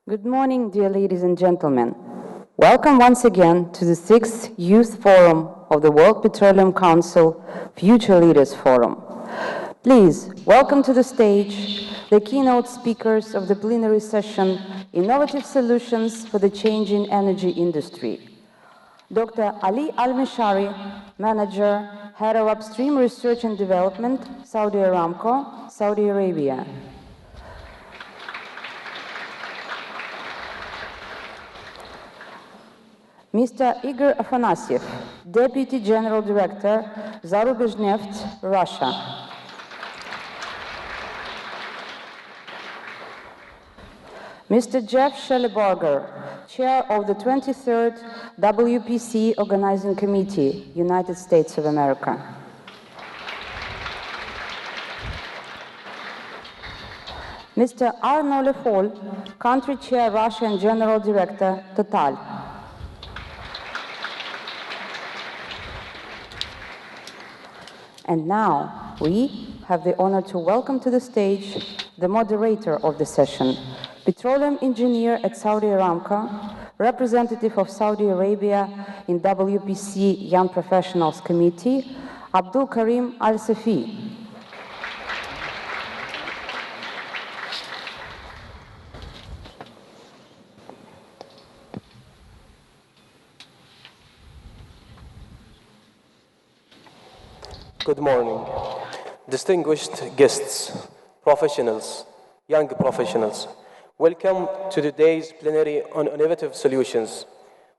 Good morning, dear ladies and gentlemen. Welcome once again to the 6th Youth Forum of the World Petroleum Council Future Leaders Forum. Please welcome to the stage the keynote speakers of the plenary session, Innovative Solutions for the Changing Energy Industry. Dr. Ali Al-Mishari, Manager, Head of Upstream Research and Development, Saudi Aramco, Saudi Arabia. Mr. Igor Afanasyev, Deputy General Director, Zarubezhneft, Russia. Mr. Jeff Schellebarger, Chair of the 23rd WPC Organizing Committee, United States of America. Mr. Arnaud Le Foll, Country Chair, Russia and General Director, Total. And now, we have the honor to welcome to the stage the moderator of the session, petroleum engineer at Saudi Aramco, representative of Saudi Arabia in WPC Young Professionals Committee, Abdul Karim Al-Safi. Good morning, distinguished guests, professionals, young professionals. Welcome to today's plenary on innovative solutions.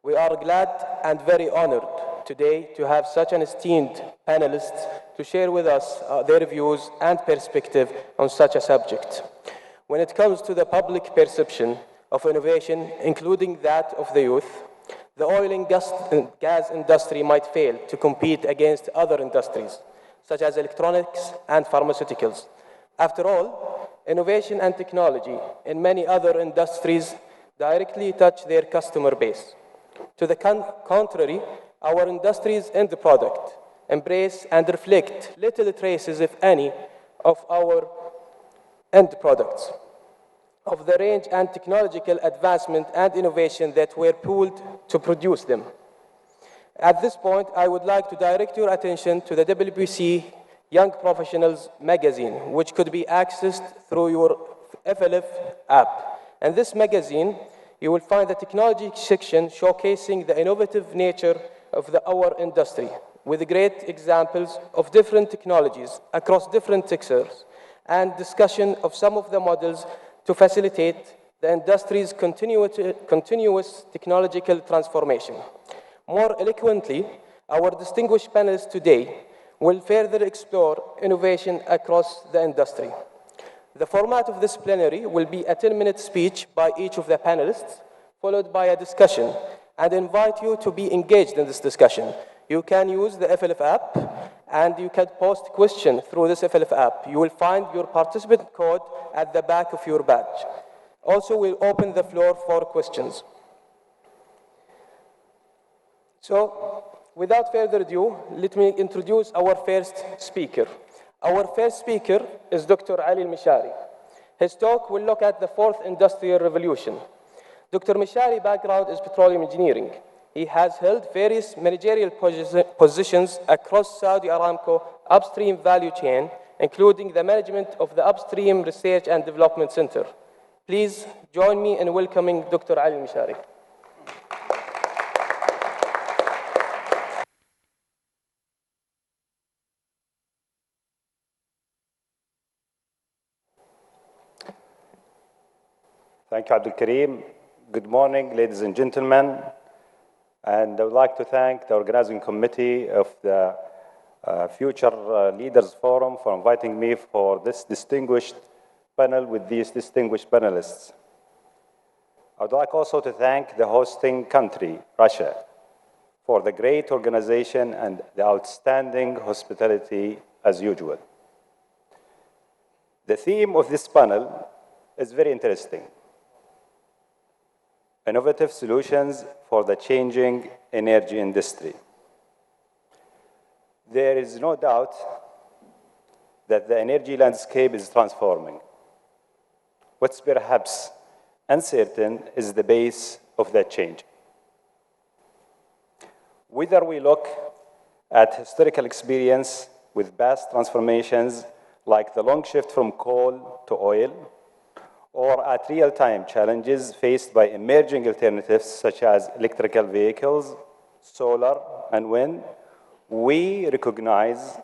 We are glad and very honored today to have such an esteemed panelist to share with us their views and perspective on such a subject. When it comes to the public perception of innovation, including that of the youth, the oil and gas industry might fail to compete against other industries, such as electronics and pharmaceuticals. After all, innovation and technology in many other industries directly touch their customer base. To the contrary, our industries and the product embrace and reflect little traces, if any, of our end products, of the range and technological advancement and innovation that were pooled to produce them. At this point, I would like to direct your attention to the WPC Young Professionals magazine, which could be accessed through your FLF app. In this magazine, you will find the technology section showcasing the innovative nature of our industry, with great examples of different technologies across different sectors, and discussion of some of the models to facilitate the industry's continuous technological transformation. More eloquently, our distinguished panelists today will further explore innovation across the industry. The format of this plenary will be a 10-minute speech by each of the panelists, followed by a discussion, and invite you to be engaged in this discussion. You can use the FLF app, and you can post questions through this FLF app. You will find your participant code at the back of your badge. Also, we'll open the floor for questions. So, without further ado, let me introduce our first speaker. Our first speaker is Dr. Ali Al-Mishari. His talk will look at the fourth industrial revolution. Dr. Mishari's background is petroleum engineering. He has held various managerial positions across Saudi Aramco upstream value chain, including the management of the Upstream Research and Development Center. Please join me in welcoming Dr. Ali Al-Mishari. Thank you, Abdul Karim. Good morning, ladies and gentlemen. And I would like to thank the organizing committee of the Future Leaders Forum for inviting me for this distinguished panel with these distinguished panelists. I would like also to thank the hosting country, Russia, for the great organization and the outstanding hospitality as usual. The theme of this panel is very interesting. Innovative solutions for the changing energy industry. There is no doubt that the energy landscape is transforming. What's perhaps uncertain is the base of that change. Whether we look at historical experience with past transformations like the long shift from coal to oil, or at real-time challenges faced by emerging alternatives such as electrical vehicles, solar, and wind, we recognize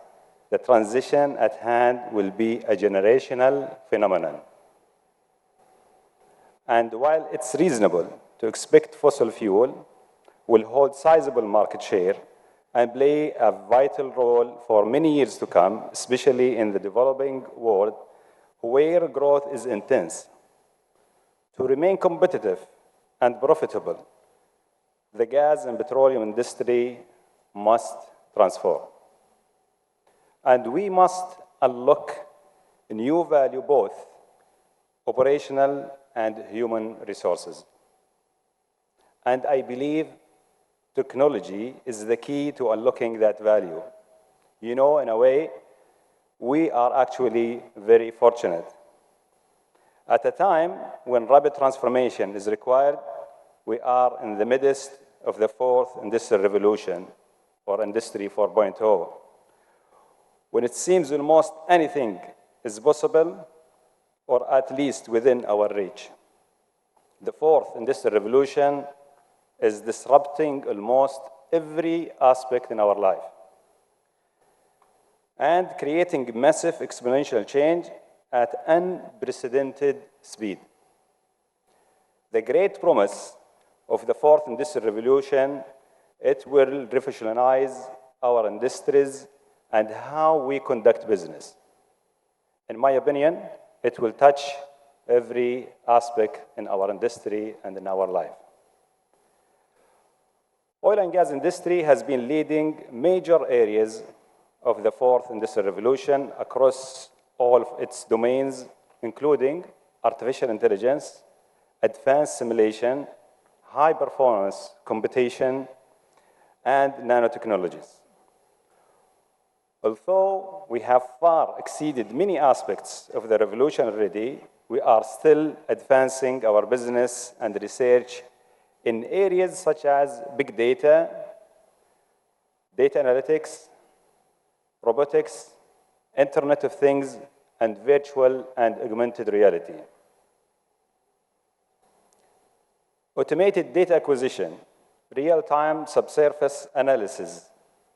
the transition at hand will be a generational phenomenon. And while it's reasonable to expect fossil fuel will hold sizable market share and play a vital role for many years to come, especially in the developing world where growth is intense, to remain competitive and profitable, the gas and petroleum industry must transform. And we must unlock new value, both operational and human resources. And I believe technology is the key to unlocking that value. You know, in a way, we are actually very fortunate. At a time when rapid transformation is required, we are in the midst of the fourth industrial revolution, or Industry 4.0, when it seems almost anything is possible, or at least within our reach. The fourth industrial revolution is disrupting almost every aspect in our life and creating massive exponential change at unprecedented speed. The great promise of the fourth industrial revolution, it will revolutionize our industries and how we conduct business. In my opinion, it will touch every aspect in our industry and in our life. Oil and gas industry has been leading major areas of the fourth industrial revolution across all of its domains, including artificial intelligence, advanced simulation, high performance computation, and nanotechnologies. Although we have far exceeded many aspects of the revolution already, we are still advancing our business and research in areas such as big data, data analytics, robotics, Internet of Things, and virtual and augmented reality. Automated data acquisition, real-time subsurface analysis,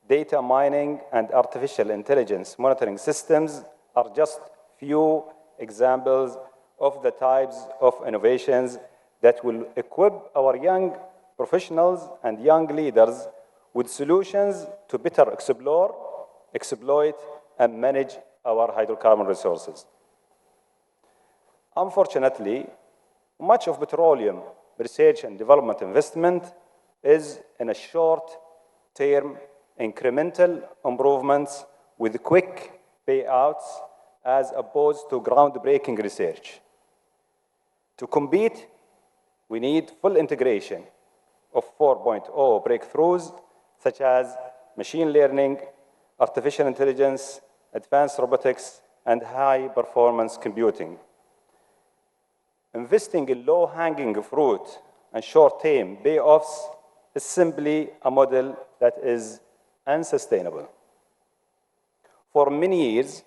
data mining, and artificial intelligence monitoring systems are just few examples of the types of innovations that will equip our young professionals and young leaders with solutions to better explore, exploit, and manage our hydrocarbon resources. Unfortunately, much of petroleum research and development investment is in a short-term incremental improvements with quick payouts as opposed to groundbreaking research. To compete, we need full integration of 4.0 breakthroughs such as machine learning, artificial intelligence, advanced robotics, and high-performance computing. Investing in low-hanging fruit and short-term payoffs is simply a model that is unsustainable. For many years,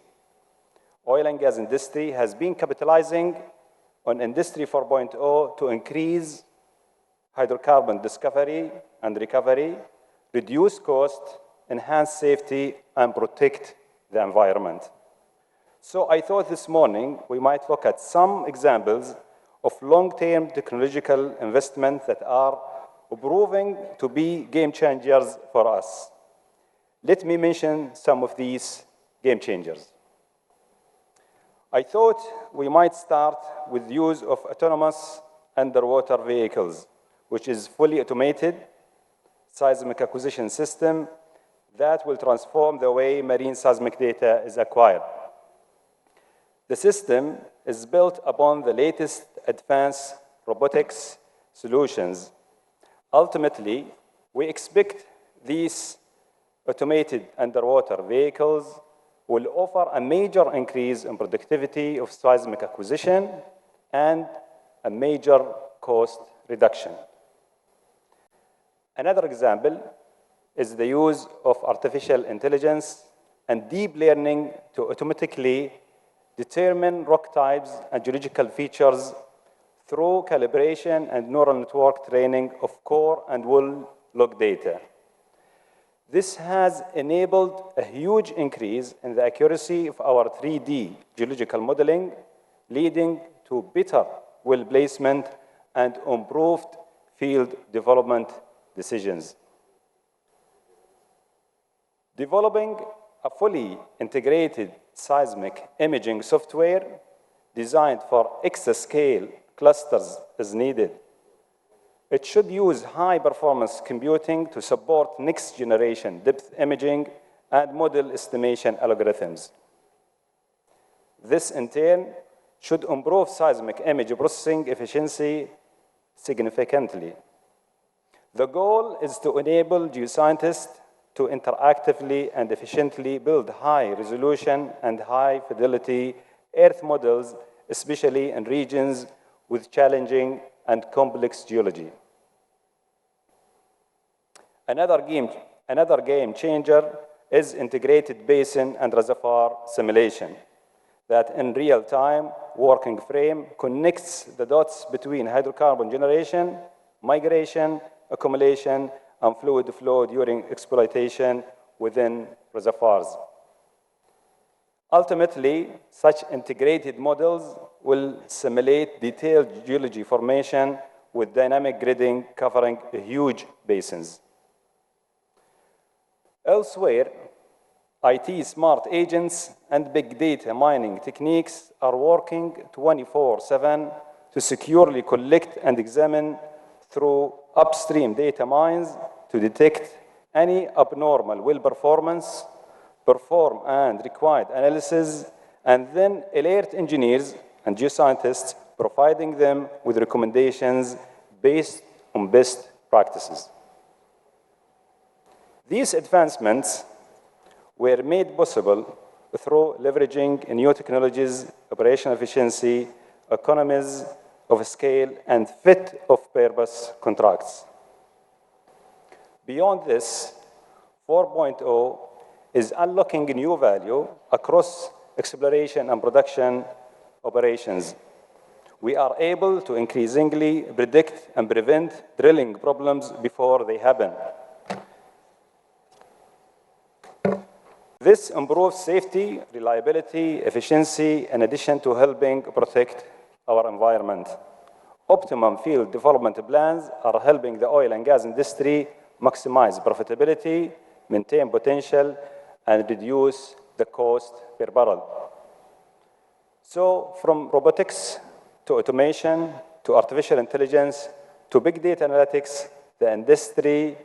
oil and gas industry has been capitalizing on Industry 4.0 to increase hydrocarbon discovery and recovery, reduce cost, enhance safety, and protect the environment. So I thought this morning we might look at some examples of long-term technological investment that are proving to be game changers for us. Let me mention some of these game changers. I thought we might start with the use of autonomous underwater vehicles, which is fully automated seismic acquisition system that will transform the way marine seismic data is acquired. The system is built upon the latest advanced robotics solutions. Ultimately, we expect these automated underwater vehicles will offer a major increase in productivity of seismic acquisition and a major cost reduction. Another example is the use of artificial intelligence and deep learning to automatically determine rock types and geological features through calibration and neural network training of core and well log data. This has enabled a huge increase in the accuracy of our 3D geological modeling, leading to better well placement and improved field development decisions. Developing a fully integrated seismic imaging software designed for exascale clusters is needed. It should use high-performance computing to support next-generation depth imaging and model estimation algorithms. This, in turn, should improve seismic image processing efficiency significantly. The goal is to enable geoscientists to interactively and efficiently build high-resolution and high-fidelity Earth models, especially in regions with challenging and complex geology. Another game changer is integrated basin and reservoir simulation that in real-time working frame connects the dots between hydrocarbon generation, migration, accumulation, and fluid flow during exploitation within reservoirs. Ultimately, such integrated models will simulate detailed geology formation with dynamic gridding covering huge basins. Elsewhere, IT smart agents and big data mining techniques are working 24/7 to securely collect and examine through upstream data mines to detect any abnormal well performance, perform and required analysis, and then alert engineers and geoscientists, providing them with recommendations based on best practices. These advancements were made possible through leveraging new technologies, operational efficiency, economies of scale, and fit-of-purpose contracts. Beyond this, 4.0 is unlocking new value across exploration and production operations. We are able to increasingly predict and prevent drilling problems before they happen. This improves safety, reliability, efficiency, in addition to helping protect our environment. Optimum field development plans are helping the oil and gas industry maximize profitability, maintain potential, and reduce the cost per barrel. So, from robotics to automation to artificial intelligence to big data analytics, the industry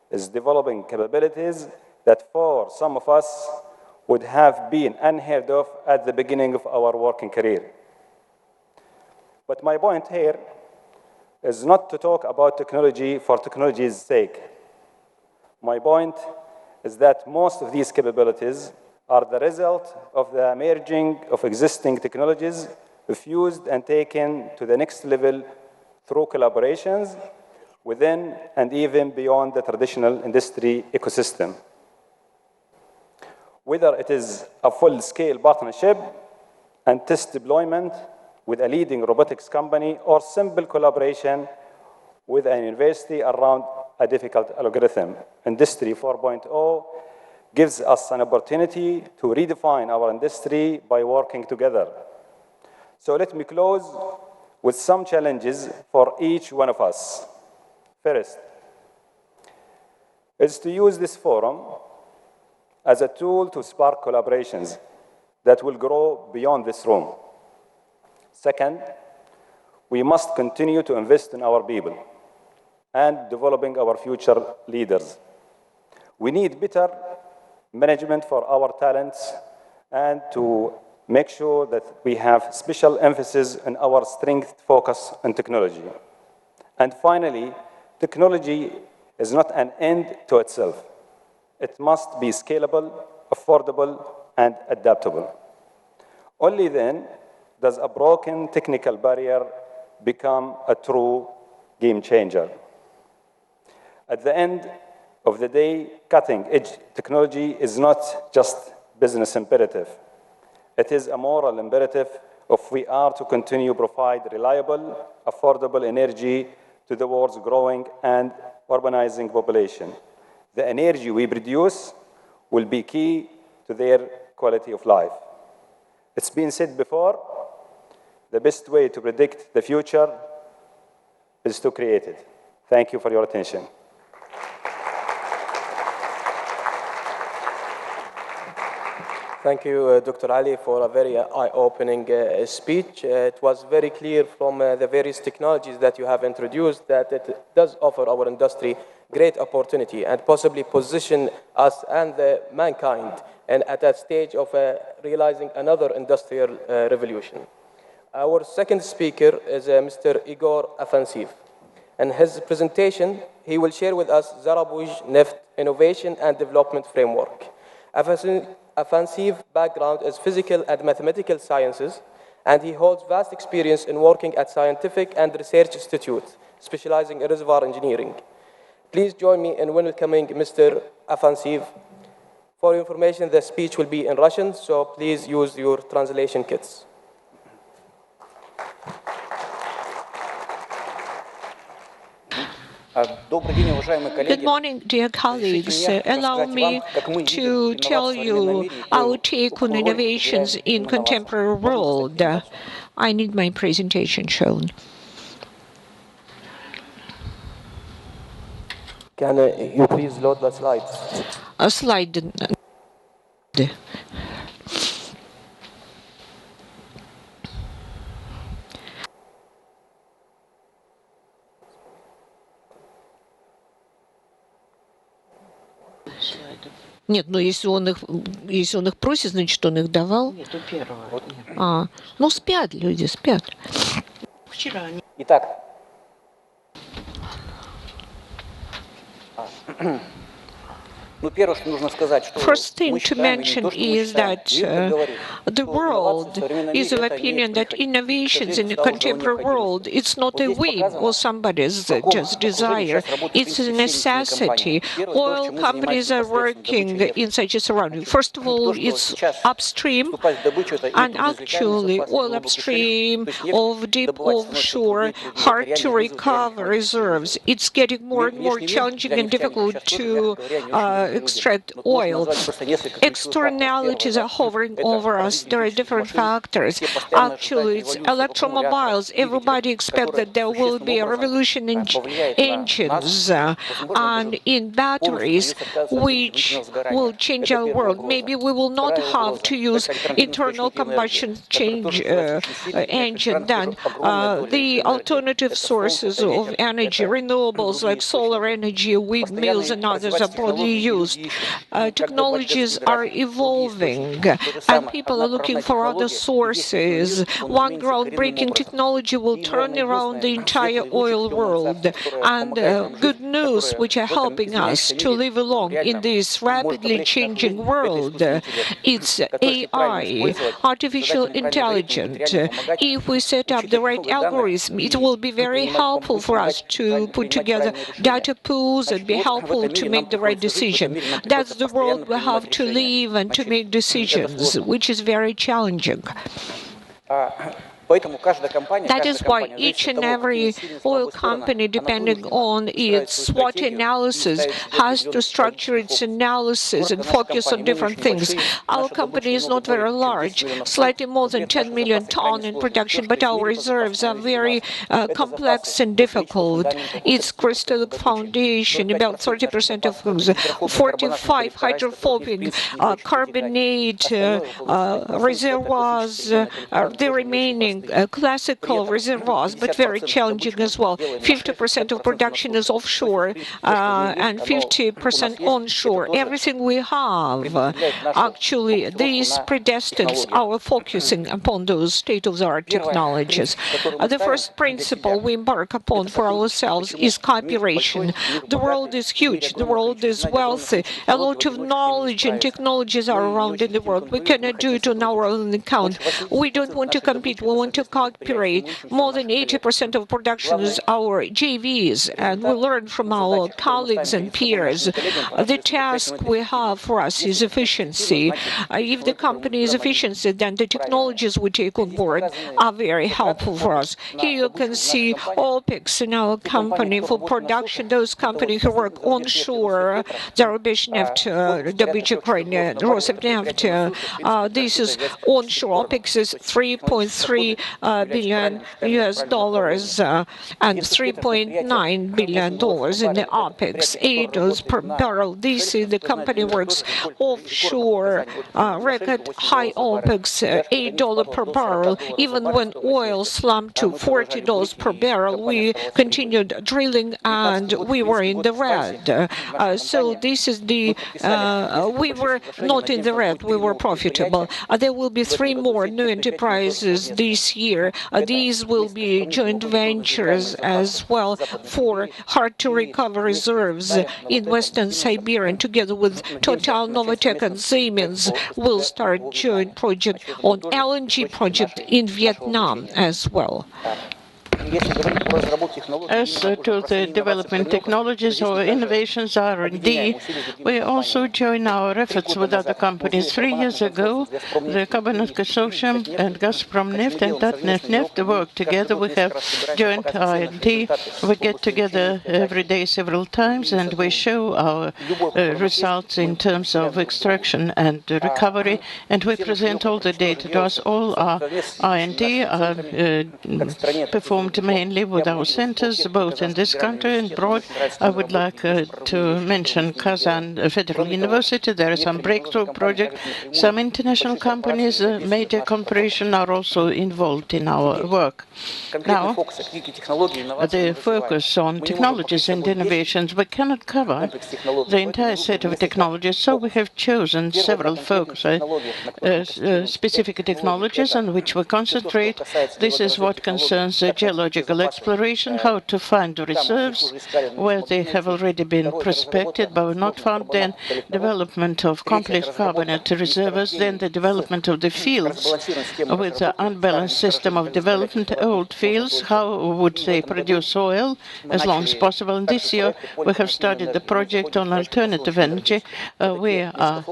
is developing capabilities that for some of us would have been unheard of at the beginning of our working career. But my point here is not to talk about technology for technology's sake. My point is that most of these capabilities are the result of the merging of existing technologies, fused and taken to the next level through collaborations within and even beyond the traditional industry ecosystem. Whether it is a full-scale partnership and test deployment with a leading robotics company or simple collaboration with a university around a difficult algorithm, Industry 4.0 gives us an opportunity to redefine our industry by working together. So let me close with some challenges for each one of us. First, is to use this forum as a tool to spark collaborations that will grow beyond this room. Second, we must continue to invest in our people and developing our future leaders. We need better management for our talents and to make sure that we have special emphasis on our strength focus on technology. And finally, technology is not an end to itself. It must be scalable, affordable, and adaptable. Only then does a broken technical barrier become a true game changer. At the end of the day, cutting-edge technology is not just business imperative. It is a moral imperative if we are to continue to provide reliable, affordable energy to the world's growing and urbanizing population. The energy we produce will be key to their quality of life. It's been said before, the best way to predict the future is to create it. Thank you for your attention. Thank you, Dr. Ali, for a very eye-opening speech. It was very clear from the various technologies that you have introduced that it does offer our industry great opportunity and possibly position us and mankind and at that stage of realizing another industrial revolution. Our second speaker is Mr. Igor Afansiv. In his presentation, he will share with us Zarabuj NEFT Innovation and Development Framework. Afansiv background is physical and mathematical sciences, and he holds vast experience in working at scientific and research institutes, specializing in reservoir engineering. Please join me in welcoming Mr. Afansiv. For your information, the speech will be in Russian, so please use your translation kits. Good morning, dear colleagues. Allow me to tell you our take on innovations in contemporary world. I need my presentation shown. Can you please load the slides? A slide. Нет, ну если он их просит, значит, он их давал. Нет, у первого. Ну спят люди, спят. Вчера они... Итак. First thing to mention is that the world is of opinion that innovations in the contemporary world, it's not a whim or somebody's just desire, it's a necessity. Oil companies are working in such a surrounding. First of all, it's upstream, and actually oil upstream of deep offshore, hard to recover reserves. It's getting more and more challenging and difficult to extract oil. Externalities are hovering over us. There are different factors. Actually, it's electromobiles. Everybody expects that there will be a revolution in engines and in batteries, which will change our world. Maybe we will not have to use internal combustion engine then. The alternative sources of energy, renewables like solar energy, windmills and others are broadly used. Technologies are evolving and people are looking for other sources. One groundbreaking technology will turn around the entire oil world. And good news which are helping us to live along in this rapidly changing world, it's AI, artificial intelligence. If we set up the right algorithm, it will be very helpful for us to put together data pools and be helpful to make the right decision. That's the world we have to live and to make decisions, which is very challenging. That is why each and every oil company, depending on its SWOT analysis, has to structure its analysis and focus on different things. Our company is not very large, slightly more than 10 million tons in production, but our reserves are very complex and difficult. Its crystalline foundation, about 30% of 45 hydrophobic carbonate reservoirs, the remaining classical reservoirs, but very challenging as well. 50% of production is offshore and 50% onshore. Everything we have, actually, this predestines our focusing upon those state-of-the-art technologies. The first principle we embark upon for ourselves is cooperation. The world is huge. The world is wealthy. A lot of knowledge and technologies are around in the world. We cannot do it on our own account. We don't want to compete. We want want to cooperate. More than 80% of production is our JVs, and we learn from our colleagues and peers. The task we have for us is efficiency. If the company is efficient, then the technologies we take on board are very helpful for us. Here you can see OPEX in our company for production. Those companies who work onshore, Zarubezhneft, Dobych Ukraine, Rosneft, this is onshore. OPEX is $3.3 billion US dollars and $3.9 billion in the OPEX, $8 per barrel. This is the company works offshore, record high OPEX, $8 per barrel. Even when oil slumped to $40 per barrel, we continued drilling and we were in the red. So this is the, we were not in the red, we were profitable. There will be 3 more new enterprises this year. These will be joint ventures as well for hard-to-recover reserves in Western Siberia. And together with Total, Novatek, and Siemens, will start joint project on LNG project in Vietnam as well. As to the development technologies or innovations, R&D, we also join our efforts with other companies. 3 years ago, the Cabinet Consortium and Gazprom Neft and Tatneft work together. We have joint R&D. We get together every day several times, and we show our results in terms of extraction and recovery, and we present all the data to us. All our R&D are performed mainly with our centers, both in this country and abroad. I would like to mention Kazan Federal University. There are some breakthrough projects. Some international companies, major corporations are also involved in our work. Now, the focus on technologies and innovations, we cannot cover the entire set of technologies, so we have chosen several focus specific technologies on which we concentrate. This is what concerns geological exploration, how to find reserves where they have already been prospected but were not found, then development of complex carbonate reserves, then the development of the fields with an unbalanced system of development, old fields, how would they produce oil as long as possible. And this year we have started the project on alternative energy. We are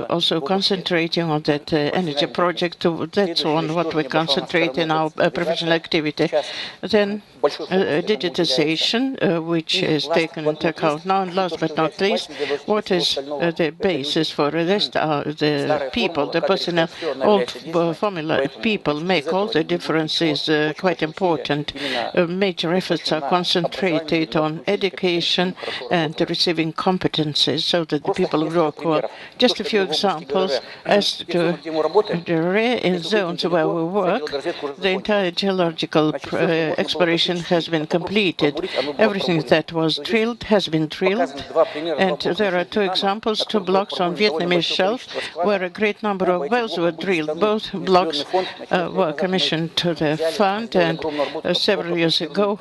also concentrating on that energy project. That's on what we concentrate in our professional activity. Then digitization, which is taken into account now. And last but not least, what is the basis for this? The people, the personnel, old formula people make all the differences quite important. Major efforts are concentrated on education and receiving competencies so that the people work well. Just a few examples as to the rare zones where we work. The entire geological exploration has been completed. Everything that was drilled has been drilled. And there are 2 examples, 2 blocks on Vietnamese shelf where a great number of wells were drilled. Both blocks were commissioned to the fund, and several years ago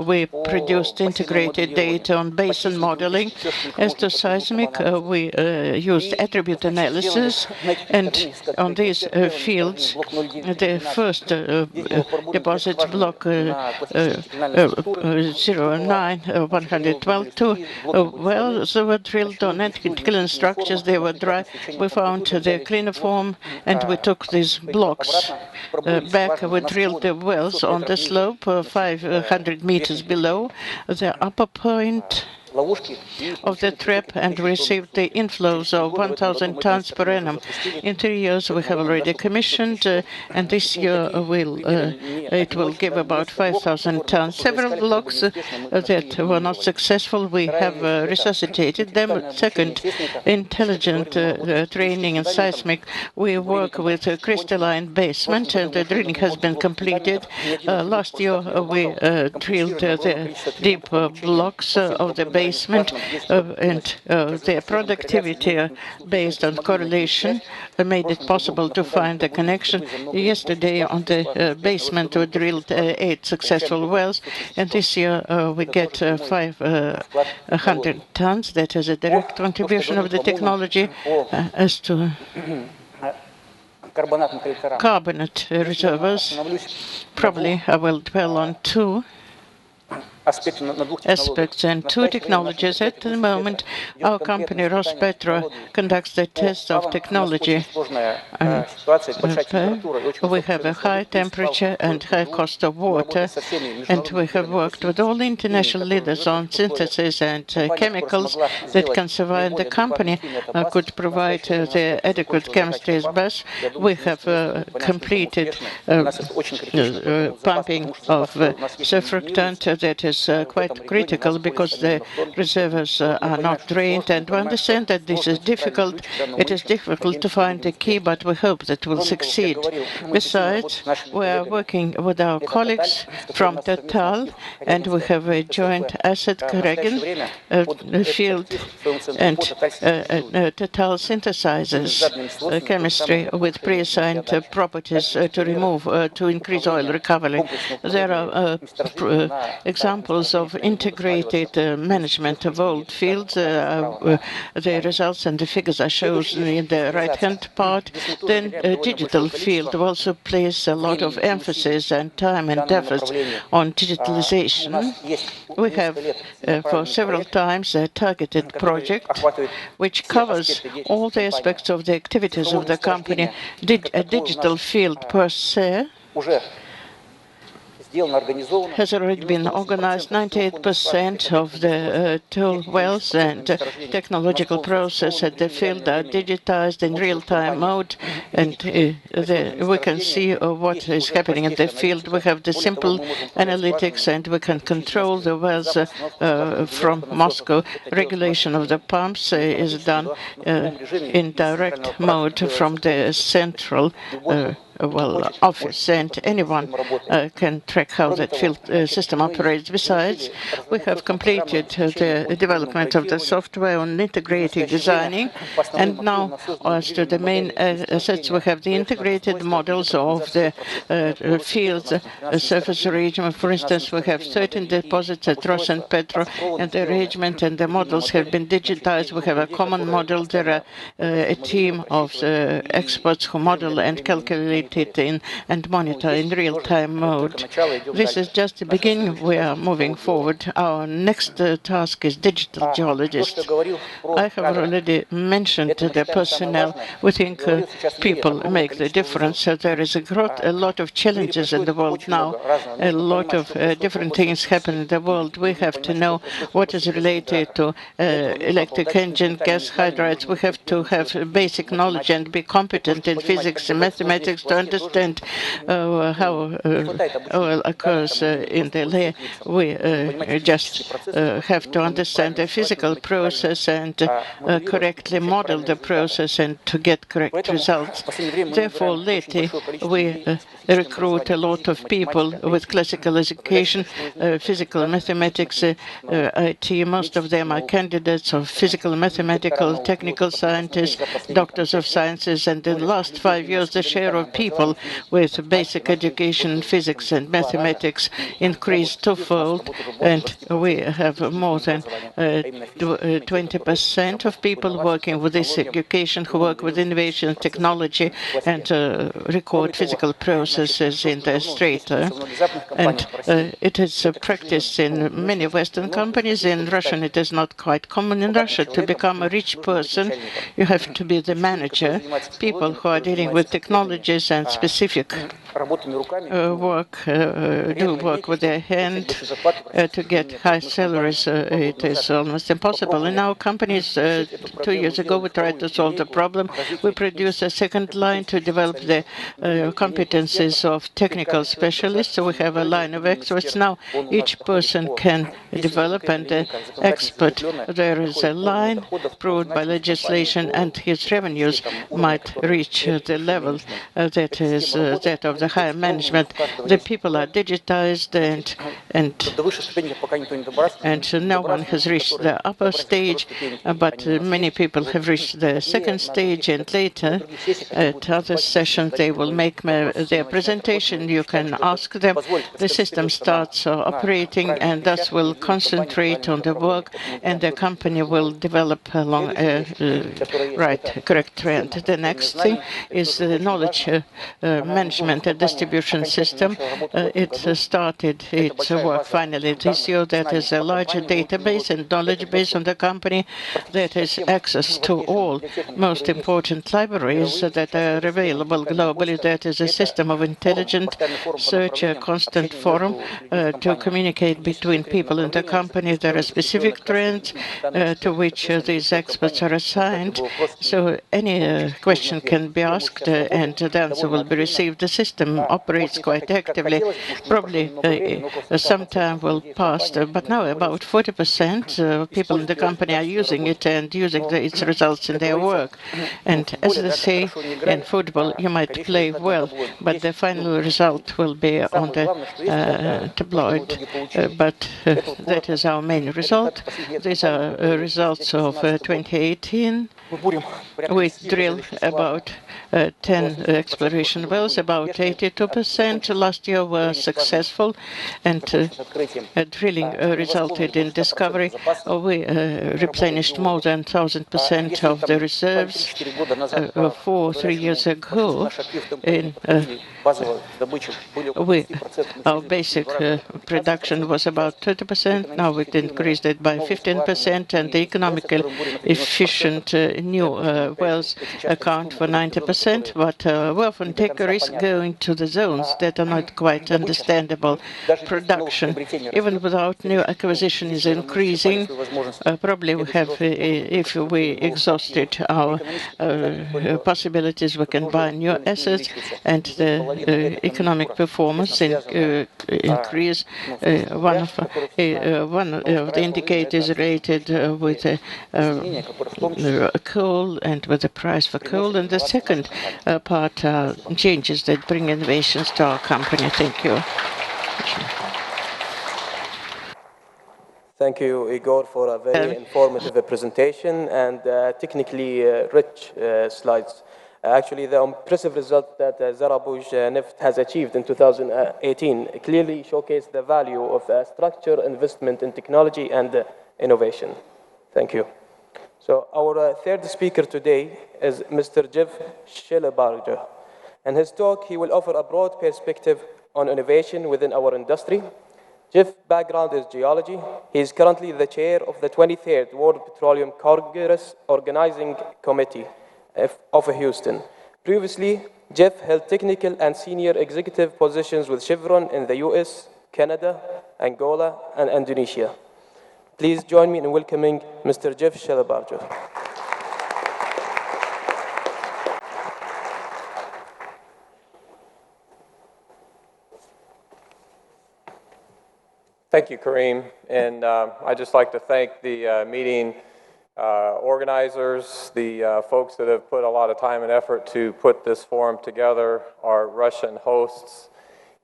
we produced integrated data on basin modeling. As to seismic, we used attribute analysis, and on these fields, the first deposit block 09-112, 2 wells were drilled on anticline structures. They were dry. We found the cliniform, and we took these blocks back. We drilled the wells on the slope 500 meters below the upper point of the trap and received the inflows of 1,000 tons per annum. In 3 years, we have already commissioned, and this year it will give about 5,000 tons. Several blocks that were not successful, we have resuscitated them. Second, intelligent training and seismic. We work with a crystalline basement, and the drilling has been completed. Last year, we drilled the deep blocks of the basement, and their productivity based on correlation made it possible to find a connection. Yesterday on the basement we drilled 8 successful wells, and this year we get 500 tons. That is a direct contribution of the technology. As to carbonate reservoirs. Probably I will dwell on two aspects and two technologies. At the moment, our company Rospetro conducts the test of technology. We have a high temperature and high cost of water, and we have worked with all international leaders on synthesis and chemicals that can survive. The company could provide the adequate chemistries, but we have completed pumping of surfactant that is quite critical because the reservoirs are not drained, and we understand that this is difficult. It is difficult to find the key, but we hope that we'll succeed. Besides, we are working with our colleagues from Total, and we have a joint asset Coregen field, and Total synthesizes chemistry with pre-assigned properties to increase oil recovery. There are examples of integrated management of old fields. The results and the figures are shown in the right-hand part. Then digital field also places a lot of emphasis and time and effort on digitalization. We have for several times a targeted project which covers all the aspects of the activities of the company. A digital field per se has already been organized. 98% of the tool wells and technological process at the field are digitized in real-time mode, and we can see what is happening in the field. We have the simple analytics, and we can control the wells from Moscow. Regulation of the pumps is done in direct mode from the central office, and anyone can track how that field system operates. Besides, we have completed the development of the software on integrated designing, and now as to the main assets, we have the integrated models of the fields surface arrangement. For instance, we have 13 deposits at Ros and Petro, and the arrangement and the models have been digitized. We have a common model. There are a team of experts who model and calculate it in and monitor in real-time mode. This is just the beginning. We are moving forward. Our next task is digital geologists. I have already mentioned the personnel. We think people make the difference. There is a lot of challenges in the world now. A lot of different things happen in the world. We have to know what is related to electric engine, gas hydrates. We have to have basic knowledge and be competent in physics and mathematics to understand how oil occurs in the layer. We just have to understand the physical process and correctly model the process and to get correct results. Therefore, lately, we recruit a lot of people with classical education, physical mathematics, IT. Most of them are candidates of physical, mathematical, technical scientists, doctors of sciences, and in the last 5 years, the share of people with basic education, physics and mathematics increased twofold, and we have more than 20% of people working with this education who work with innovation, technology, and record physical processes in the street. And it is practiced in many Western companies. In Russia, it is not quite common in Russia. To become a rich person, you have to be the manager. People who are dealing with technologies and specific work with their hand to get high salaries. It is almost impossible. In our companies, 2 years ago, we tried to solve the problem. We produced a second line to develop the competencies of technical specialists. So we have a line of experts. Now each person can develop and expert. There is a line approved by legislation, and his revenues might reach the level. The that is that of the higher management. The people are digitized and no one has reached the upper stage, but many people have reached the second stage, and later at other sessions they will make their presentation. You can ask them. The system starts operating and thus will concentrate on the work, and the company will develop along a correct trend. The next thing is the knowledge management and distribution system. It started its work finally this year. That is a larger database and knowledge base on the company that has access to all most important libraries that are available globally. That is a system of intelligent search, a constant forum to communicate between people in the company. There are specific trends to which these experts are assigned. So any question can be asked and the answer will be received. The system operates quite actively. Probably some time will pass, but now about 40% of people in the company are using it and using its results in their work. And as they say in football, you might play well, but the final result will be on the tabloid. But that is our main result. These are results of 2018. We drilled about 10 exploration wells. About 82% last year were successful, and drilling resulted in discovery. We replenished more than 1,000% of the reserves. 3 years ago, our basic production was about 30%. Now we increased it by 15%, and the economically efficient new wells account for 90%. But we often take a risk going to the zones that are not quite understandable. Production, even without new acquisition, is increasing. Probably we have, if we exhausted our possibilities, we can buy new assets, and the economic performance increase. One of the indicators rated with coal and with the price for coal. And the second part are changes that bring innovations to our company. Thank you. Thank you, Igor, for a very informative presentation and technically rich slides. Actually, the impressive result that Zarabuj Neft has achieved in 2018 clearly showcased the value of structured investment in technology and innovation. Thank you. So our third speaker today is Mr. Jeff Shillebarger. In his talk, he will offer a broad perspective on innovation within our industry. Jeff's background is geology. He is currently the chair of the 23rd World Petroleum Congress Organizing Committee of Houston. Previously, Jeff held technical and senior executive positions with Chevron in the US, Canada, Angola, and Indonesia. Please join me in welcoming Mr. Jeff Shillebarger. Thank you, Kareem. And I'd just like to thank the meeting organizers, the folks that have put a lot of time and effort to put this forum together, our Russian hosts,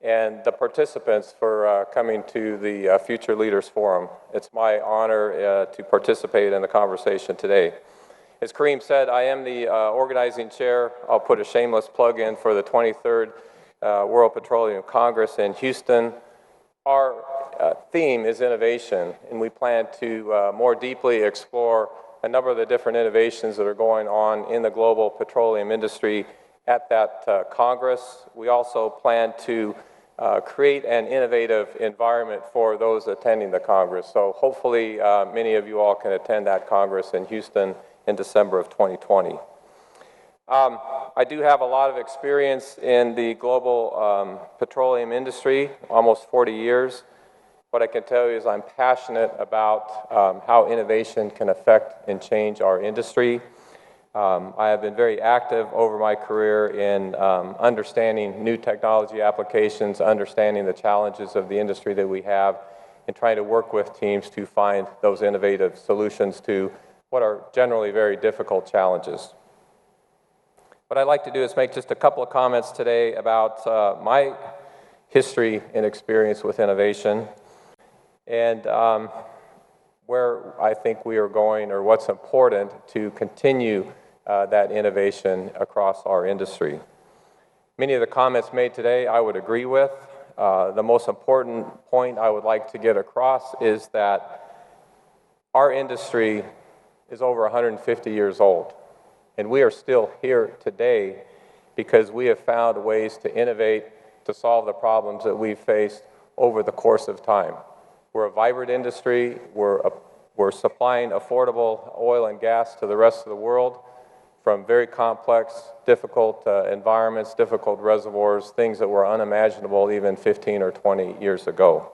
and the participants for coming to the Future Leaders Forum. It's my honor to participate in the conversation today. As Kareem said, I am the organizing chair. I'll put a shameless plug in for the 23rd World Petroleum Congress in Houston. Our theme is innovation, and we plan to more deeply explore a number of the different innovations that are going on in the global petroleum industry at that Congress. We also plan to create an innovative environment for those attending the Congress. So hopefully many of you all can attend that Congress in Houston in December of 2020. I do have a lot of experience in the global petroleum industry, almost 40 years. What I can tell you is I'm passionate about how innovation can affect and change our industry. I have been very active over my career in understanding new technology applications, understanding the challenges of the industry that we have, and trying to work with teams to find those innovative solutions to what are generally very difficult challenges. What I'd like to do is make just a couple of comments today about my history and experience with innovation and where I think we are going or what's important to continue that innovation across our industry. Many of the comments made today I would agree with. The most important point I would like to get across is that our industry is over 150 years old, and we are still here today because we have found ways to innovate to solve the problems that we've faced over the course of time. We're a vibrant industry. We're supplying affordable oil and gas to the rest of the world from very complex, difficult environments, difficult reservoirs, things that were unimaginable even 15 or 20 years ago.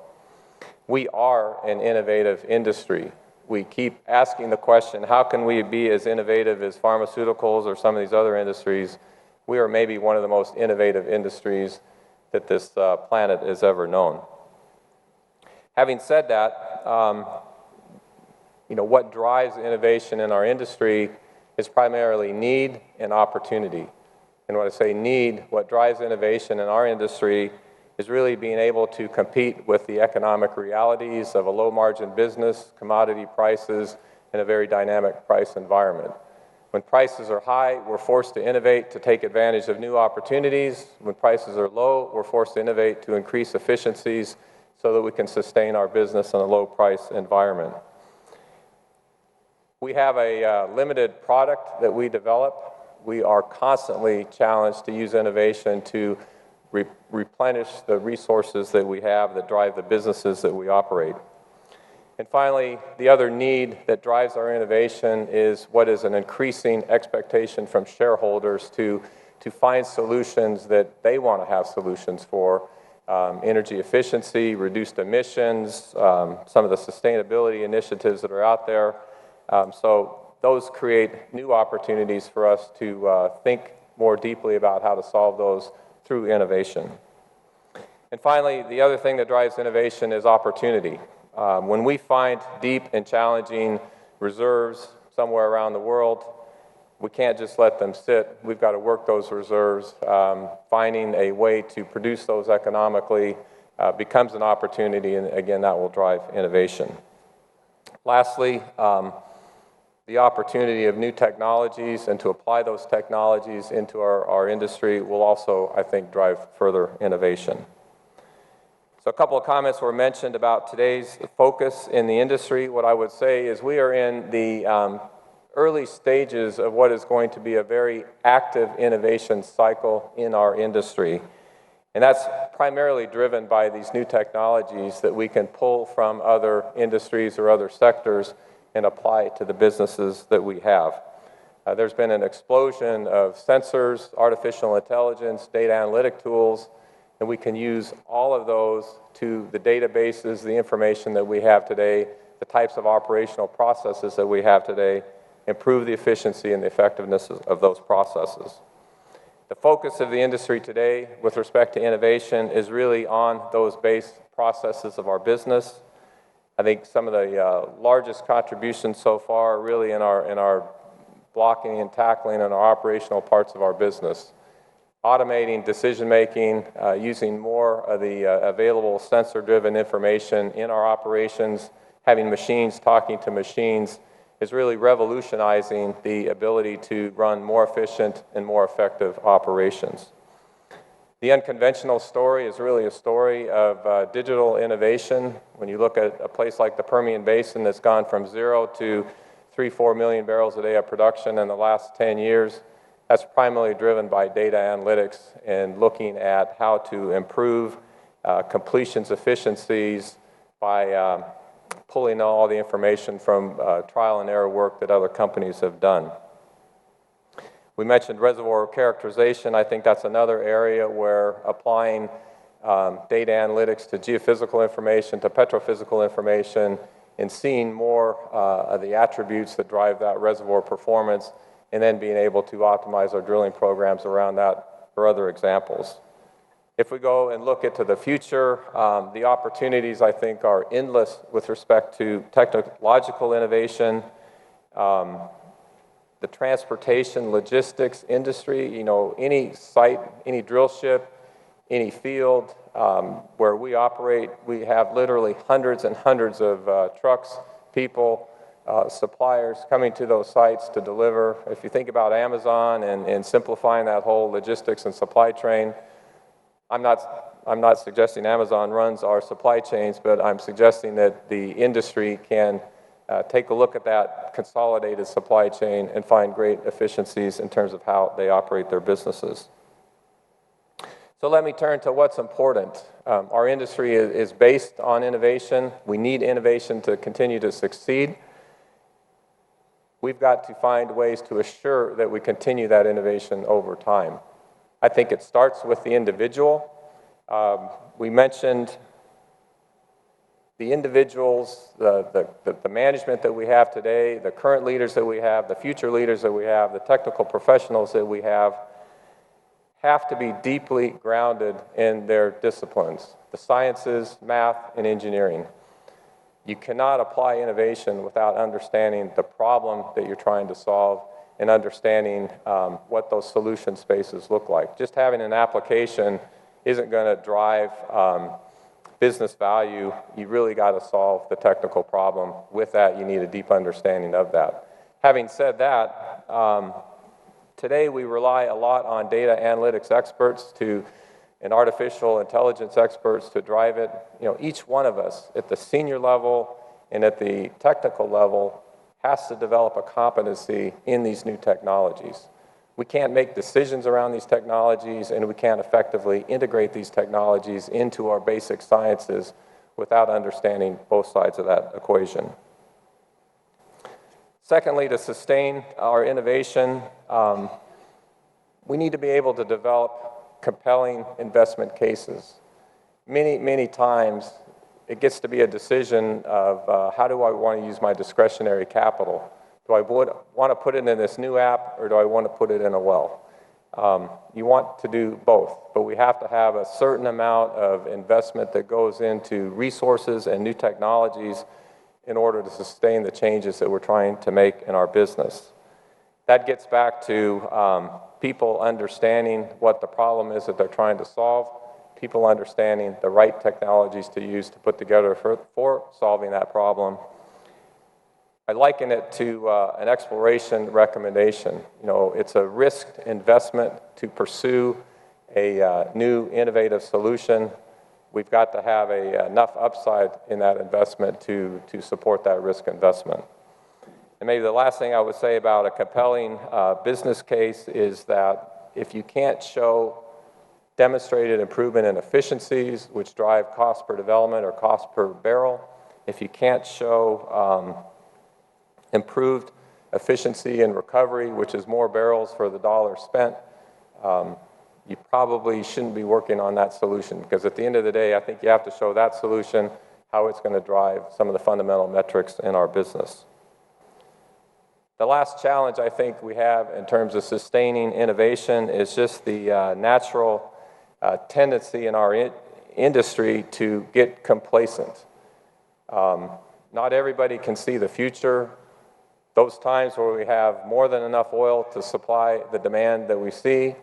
We are an innovative industry. We keep asking the question, how can we be as innovative as pharmaceuticals or some of these other industries? We are maybe one of the most innovative industries that this planet has ever known. Having said that, what drives innovation in our industry is primarily need and opportunity. And when I say need, what drives innovation in our industry is really being able to compete with the economic realities of a low-margin business, commodity prices, and a very dynamic price environment. When prices are high, we're forced to innovate to take advantage of new opportunities. When prices are low, we're forced to innovate to increase efficiencies so that we can sustain our business in a low-price environment. We have a limited product that we develop. We are constantly challenged to use innovation to replenish the resources that we have that drive the businesses that we operate. And finally, the other need that drives our innovation is what is an increasing expectation from shareholders to find solutions that they want to have solutions for. Energy efficiency, reduced emissions, some of the sustainability initiatives that are out there. So those create new opportunities for us to think more deeply about how to solve those through innovation. And finally, the other thing that drives innovation is opportunity. When we find deep and challenging reserves somewhere around the world, we can't just let them sit. We've got to work those reserves. Finding a way to produce those economically becomes an opportunity, and again, that will drive innovation. Lastly, the opportunity of new technologies and to apply those technologies into our industry will also, I think, drive further innovation. So a couple of comments were mentioned about today's focus in the industry. What I would say is we are in the early stages of what is going to be a very active innovation cycle in our industry. And that's primarily driven by these new technologies that we can pull from other industries or other sectors and apply to the businesses that we have. There's been an explosion of sensors, artificial intelligence, data analytic tools, and we can use all of those to the databases, the information that we have today, the types of operational processes that we have today, improve the efficiency and the effectiveness of those processes. The focus of the industry today with respect to innovation is really on those base processes of our business. I think some of the largest contributions so far are really in our blocking and tackling and our operational parts of our business. Automating decision-making, using more of the available sensor-driven information in our operations, having machines talking to machines is really revolutionizing the ability to run more efficient and more effective operations. The unconventional story is really a story of digital innovation. When you look at a place like the Permian Basin that's gone from 0 to 3-4 million barrels a day of production in the last 10 years, that's primarily driven by data analytics and looking at how to improve completions efficiencies by pulling all the information from trial and error work that other companies have done. We mentioned reservoir characterization. I think that's another area where applying data analytics to geophysical information, to petrophysical information, and seeing more of the attributes that drive that reservoir performance, and then being able to optimize our drilling programs around that are other examples. If we go and look into the future, the opportunities, I think, are endless with respect to technological innovation. The the transportation, logistics industry. You know, any site, any drill ship, any field where we operate, we have literally hundreds and hundreds of trucks, people, suppliers coming to those sites to deliver. If you think about Amazon and simplifying that whole logistics and supply chain, I'm not suggesting Amazon runs our supply chains, but I'm suggesting that the industry can take a look at that consolidated supply chain and find great efficiencies in terms of how they operate their businesses. So let me turn to what's important. Our industry is based on innovation. We need innovation to continue to succeed. We've got to find ways to assure that we continue that innovation over time. I think it starts with the individual. We mentioned the individuals, the management that we have today, the current leaders that we have, the future leaders that we have, the technical professionals that we have to be deeply grounded in their disciplines, the sciences, math, and engineering. You cannot apply innovation without understanding the problem that you're trying to solve and understanding what those solution spaces look like. Just having an application isn't going to drive business value. You really got to solve the technical problem. With that, you need a deep understanding of that. Having said that, today we rely a lot on data analytics experts and artificial intelligence experts to drive it. You know, each one of us at the senior level and at the technical level has to develop a competency in these new technologies. We can't make decisions around these technologies, and we can't effectively integrate these technologies into our basic sciences without understanding both sides of that equation. Secondly, to sustain our innovation, we need to be able to develop compelling investment cases. Many times, it gets to be a decision of how do I want to use my discretionary capital? Do I want to put it in this new app, or do I want to put it in a well? You want to do both, but we have to have a certain amount of investment that goes into resources and new technologies in order to sustain the changes that we're trying to make in our business. That gets back to people understanding what the problem is that they're trying to solve, people understanding the right technologies to use to put together for solving that problem. I liken it to an exploration recommendation. You know, it's a risked investment to pursue a new innovative solution. We've got to have enough upside in that investment to support that risk investment. And maybe the last thing I would say about a compelling business case is that if you can't show demonstrated improvement in efficiencies, which drive cost per development or cost per barrel, if you can't show improved efficiency and recovery, which is more barrels for the dollar spent, you probably shouldn't be working on that solution, because at the end of the day, I think you have to show that solution, how it's going to drive some of the fundamental metrics in our business. The last challenge I think we have in terms of sustaining innovation is just the natural tendency in our industry to get complacent. Not everybody can see the future. Those times where we have more than enough oil to supply the demand that we see,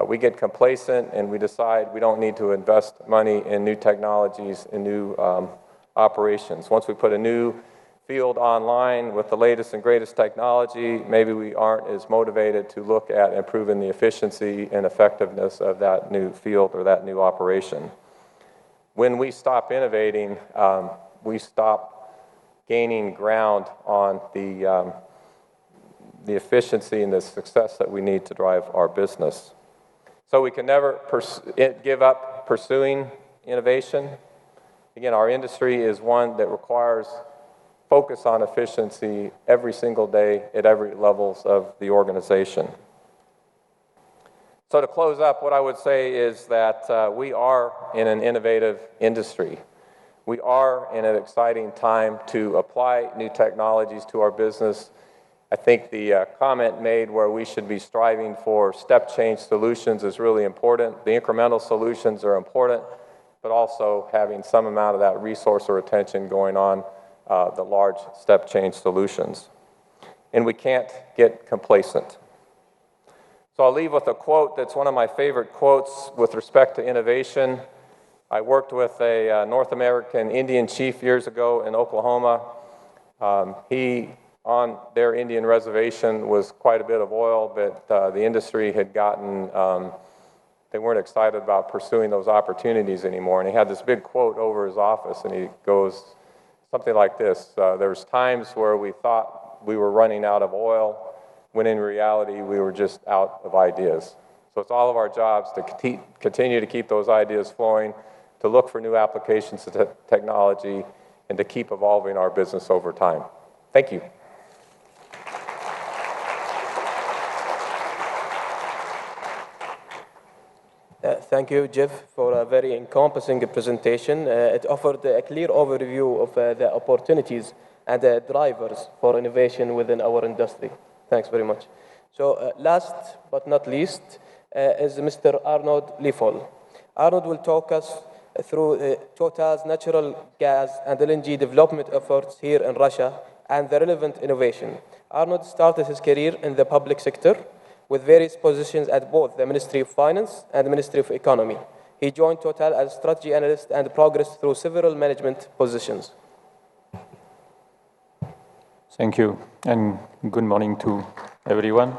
we get complacent and we decide we don't need to invest money in new technologies and new operations. Once we put a new field online with the latest and greatest technology, maybe we aren't as motivated to look at improving the efficiency and effectiveness of that new field or that new operation. When we stop innovating, we stop gaining ground on the efficiency and the success that we need to drive our business. So we can never give up pursuing innovation. Again, our industry is one that requires focus on efficiency every single day at every levels of the organization. So to close up, what I would say is that we are in an innovative industry. We are in an exciting time to apply new technologies to our business. I think the comment made where we should be striving for step change solutions is really important. The incremental solutions are important, but also having some amount of that resource or attention going on the large step change solutions. and we can't get complacent. So I'll leave with a quote that's one of my favorite quotes with respect to innovation. I worked with a North American Indian chief years ago in Oklahoma. He, on their Indian reservation, was quite a bit of oil, but the industry had gotten, they weren't excited about pursuing those opportunities anymore. And he had this big quote over his office, and he goes something like this: there's times where we thought we were running out of oil, when in reality we were just out of ideas. So it's all of our jobs to continue to keep those ideas flowing, to look for new applications of technology, and to keep evolving our business over time. Thank you. Thank you, Jeff, for a very encompassing presentation. It offered a clear overview of the opportunities and the drivers for innovation within our industry. Thanks very much. So last but not least is Mr. Arnold Liefel. Arnold will talk us through Total's natural gas and LNG development efforts here in Russia and the relevant innovation. Arnold started his career in the public sector with various positions at both the Ministry of Finance and the Ministry of Economy. He joined Total as strategy analyst and progressed through several management positions. Thank you, and good morning to everyone.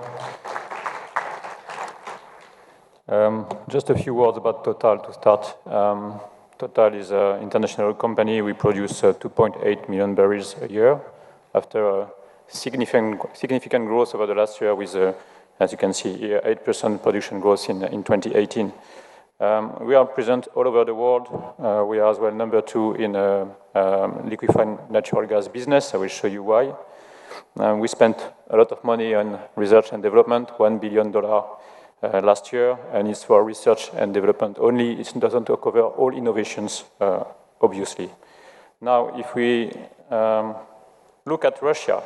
Just a few words about Total to start. Total is an international company. We produce 2.8 million barrels a year after a significant growth over the last year with, as you can see here, 8% production growth in 2018. We are present all over the world. We are as well number 2 in liquefied natural gas business. I will show you why. We spent a lot of money on research and development, $1 billion last year, and it's for research and development only. It doesn't cover all innovations, obviously. Now, if we look at Russia,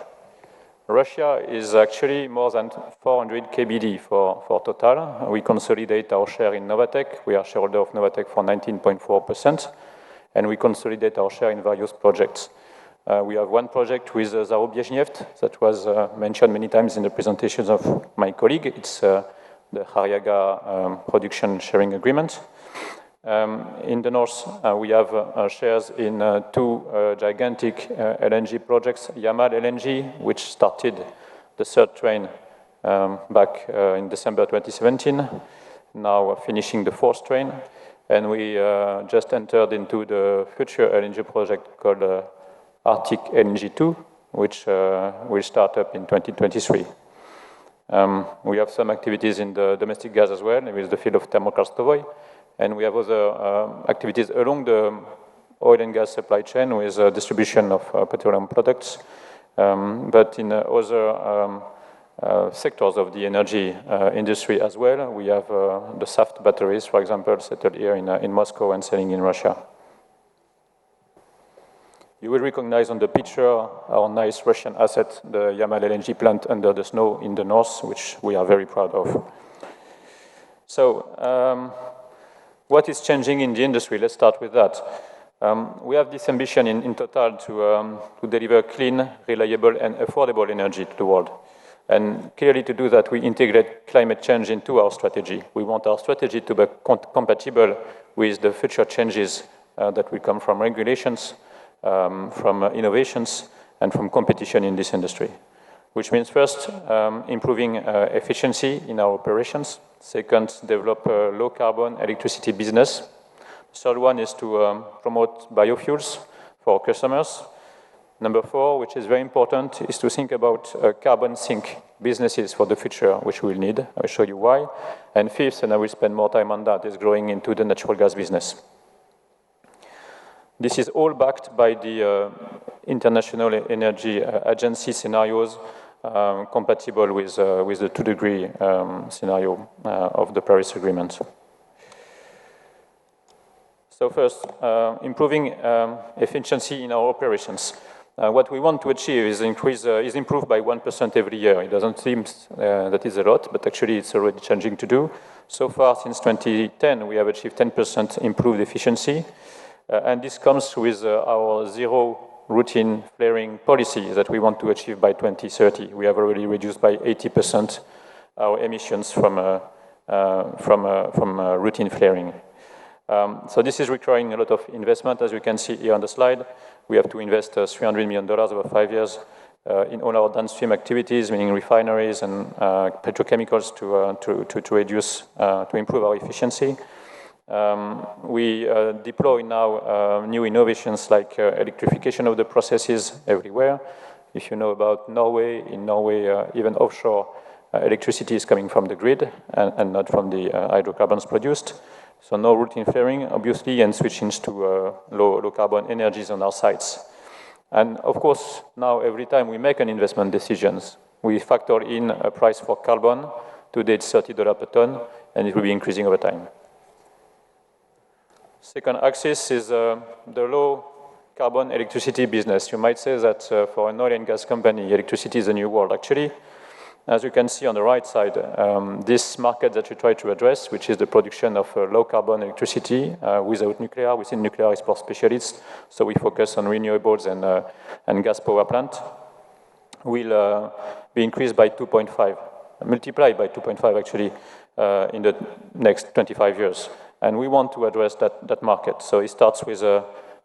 Russia is actually more than 400 KBD for Total. We consolidate our share in Novatek. We are shareholder of Novatek for 19.4%, and we consolidate our share in various projects. We have one project with Zarubezhneft that was mentioned many times in the presentations of my colleague. It's the Kharyaga production sharing agreement. In the north, we have shares in 2 gigantic LNG projects, Yamal LNG, which started the 3rd train back in December 2017, now finishing the 4th train. And we just entered into the future LNG project called Arctic LNG 2, which will start up in 2023. We have some activities in the domestic gas as well, with the field of Thermokarstovoy. And we have other activities along the oil and gas supply chain with distribution of petroleum products. But in other sectors of the energy industry as well, we have the Saft batteries, for example, settled here in Moscow and selling in Russia. You will recognize on the picture our nice Russian asset, the Yamal LNG plant under the snow in the north, which we are very proud of. So, what is changing in the industry? Let's start with that. We have this ambition in Total to deliver clean, reliable, and affordable energy to the world. And clearly to do that, we integrate climate change into our strategy. We want our strategy to be compatible with the future changes that will come from regulations, from innovations, and from competition in this industry. Which means first, improving efficiency in our operations. Second, develop a low-carbon electricity business. The third one is to promote biofuels for our customers. Number 4, which is very important, is to think about carbon sink businesses for the future, which we will need. I will show you why. And fifth, and I will spend more time on that, is growing into the natural gas business. This is all backed by the International Energy Agency scenarios compatible with the 2-degree scenario of the Paris Agreement. So first, improving efficiency in our operations. What we want to achieve is improve by 1% every year. It doesn't seem that is a lot, but actually it's already changing to do. So far, since 2010, we have achieved 10% improved efficiency. And this comes with our zero routine flaring policy that we want to achieve by 2030. We have already reduced by 80% our emissions from routine flaring. So this is requiring a lot of investment, as you can see here on the slide. We have to invest $300 million over 5 years in all our downstream activities, meaning refineries and petrochemicals to reduce, to improve our efficiency. We deploy now new innovations like electrification of the processes everywhere. If you know about Norway, in Norway, even offshore electricity is coming from the grid and not from the hydrocarbons produced. So no routine flaring, obviously, and switching to low carbon energies on our sites. And of course, now every time we make an investment decisions, we factor in a price for carbon. Today it's $30 per ton, and it will be increasing over time. Second axis is the low carbon electricity business. You might say that for an oil and gas company, electricity is a new world. Actually, as you can see on the right side, this market that we try to address, which is the production of low carbon electricity without nuclear, within nuclear is for specialists, so we focus on renewables and gas power plant, will be increased by 2.5, multiplied by 2.5 actually in the next 25 years. And we want to address that market. So it starts with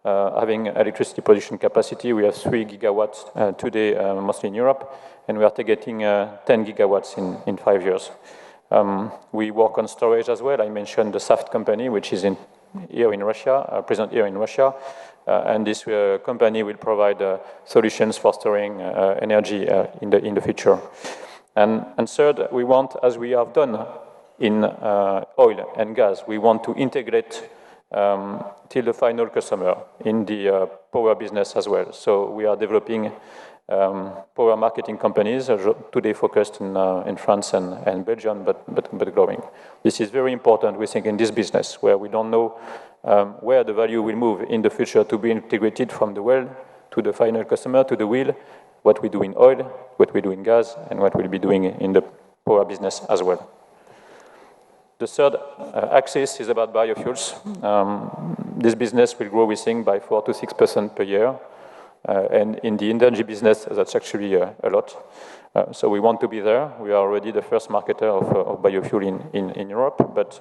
having electricity production capacity. We have 3 gigawatts today, mostly in Europe, and we are targeting 10 gigawatts in 5 years. We work on storage as well. I mentioned the SAFT company, which is here in Russia, present here in Russia, and this company will provide solutions for storing energy in the future. And third, we want, as we have done in oil and gas, we want to integrate till the final customer in the power business as well. So we are developing power marketing companies, today focused in France and Belgium, but growing. This is very important, we think, in this business, where we don't know where the value will move in the future to be integrated from the well to the final customer, to the wheel, what we do in oil, what we do in gas, and what we'll be doing in the power business as well. The third axis is about biofuels. This business will grow, we think, by 4 to 6% per year. And in the energy business, that's actually a lot. So we want to be there. We are already the first marketer of biofuel in Europe, but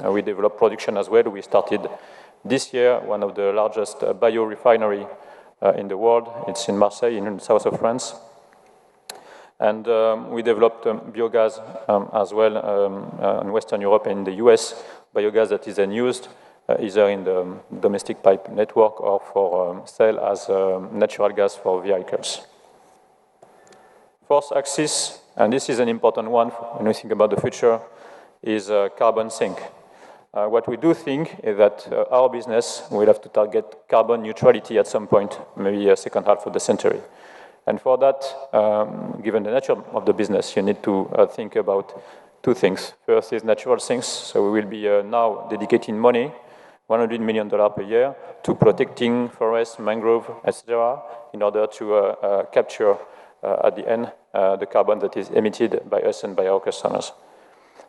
we develop production as well. We started this year one of the largest biorefinery in the world. It's in Marseille, in the south of France. And we developed biogas as well in Western Europe and in the US, biogas that is then used either in the domestic pipe network or for sale as natural gas for vehicles. Fourth axis, and this is an important one when we think about the future, is carbon sink. What we do think is that our business will have to target carbon neutrality at some point, maybe second half of the century. And for that, given the nature of the business, you need to think about two things. First is natural sinks. So we will be now dedicating money, $100 million per year, to protecting forests, mangrove, etc., in order to capture at the end the carbon that is emitted by us and by our customers.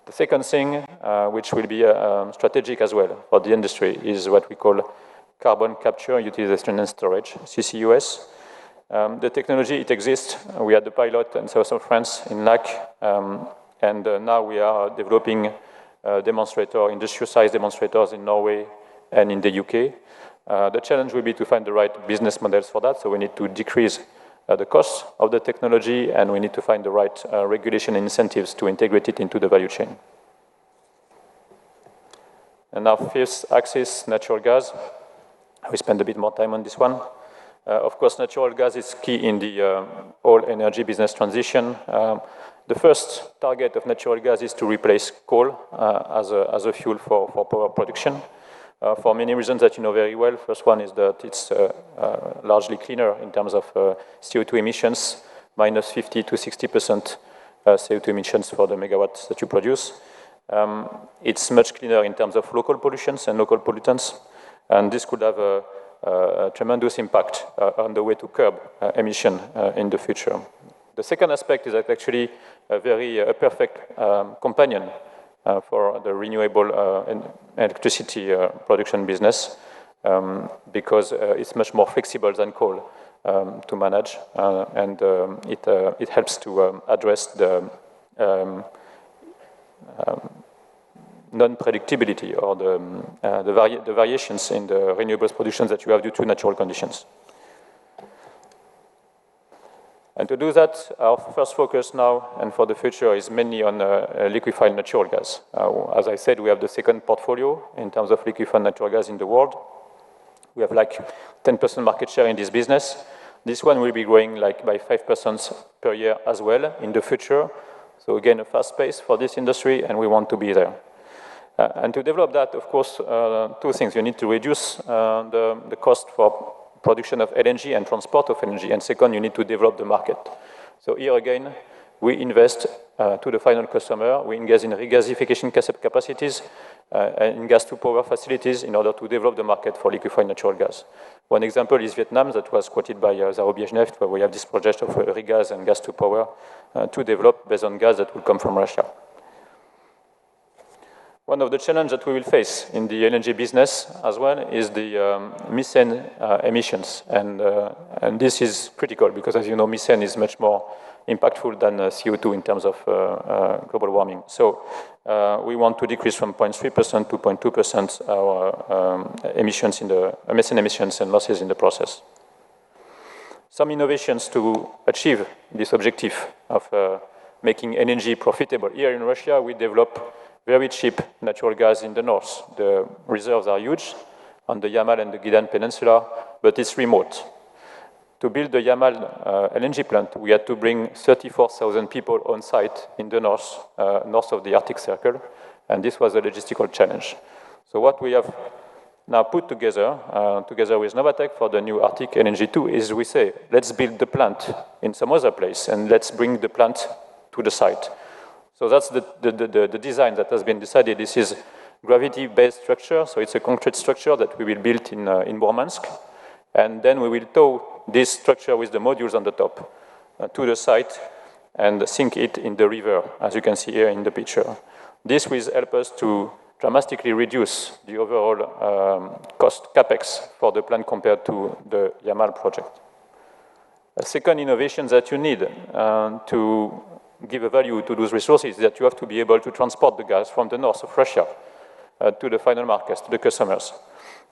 The second thing, which will be strategic as well for the industry, is what we call carbon capture, utilization, and storage, CCUS. The technology, it exists. We had the pilot in south of France, in Lac, and now we are developing industrial-sized demonstrators in Norway and in the UK. The challenge will be to find the right business models for that, so we need to decrease the cost of the technology, and we need to find the right regulation and incentives to integrate it into the value chain. And now, fifth axis, natural gas. We spend a bit more time on this one. Of course, natural gas is key in the whole energy business transition. The first target of natural gas is to replace coal as a fuel for power production. For many reasons that you know very well. First one is that it's largely cleaner in terms of CO2 emissions, minus 50 to 60% CO2 emissions for the megawatts that you produce. It's much cleaner in terms of local pollutions and local pollutants, and this could have a tremendous impact on the way to curb emission in the future. The second aspect is that actually a perfect companion for the renewable electricity production business because it's much more flexible than coal. to manage, and it helps to address the non-predictability or the variations in the renewables production that you have due to natural conditions. And to do that, our first focus now and for the future is mainly on liquefied natural gas. As I said, we have the second portfolio in terms of liquefied natural gas in the world. We have like 10% market share in this business. This one will be growing like by 5% per year as well in the future. So again, a fast pace for this industry, and we want to be there. And to develop that, of course, two things. You need to reduce the cost for production of LNG and transport of LNG. And second, you need to develop the market. So here again, we invest to the final customer. We engage in regasification capacities and in gas-to-power facilities in order to develop the market for liquefied natural gas. One example is Vietnam that was quoted by Zaro Biezhnev, where we have this project of regas and gas-to-power to develop based on gas that will come from Russia. One of the challenges that we will face in the LNG business as well is the methane emissions. And this is critical because, as you know, methane is much more impactful than CO2 in terms of global warming. So we want to decrease from 0.3% to 0.2% our emissions in the methane emissions and losses in the process. Some innovations to achieve this objective of making energy profitable. Here in Russia, we develop very cheap natural gas in the north. The reserves are huge on the Yamal and the Gidan Peninsula, but it's remote. To build the Yamal LNG plant, we had to bring 34,000 people on site in the north of the Arctic Circle, and this was a logistical challenge. So what we have now put together, together with Novatek for the new Arctic LNG 2, is we say, let's build the plant in some other place, and let's bring the plant to the site. So that's the design that has been decided. This is gravity-based structure, so it's a concrete structure that we will build in Murmansk, and then we will tow this structure with the modules on the top to the site and sink it in the river, as you can see here in the picture. This will help us to dramatically reduce the overall cost capex for the plant compared to the Yamal project. A second innovation that you need to give a value to those resources is that you have to be able to transport the gas from the north of Russia to the final markets, to the customers.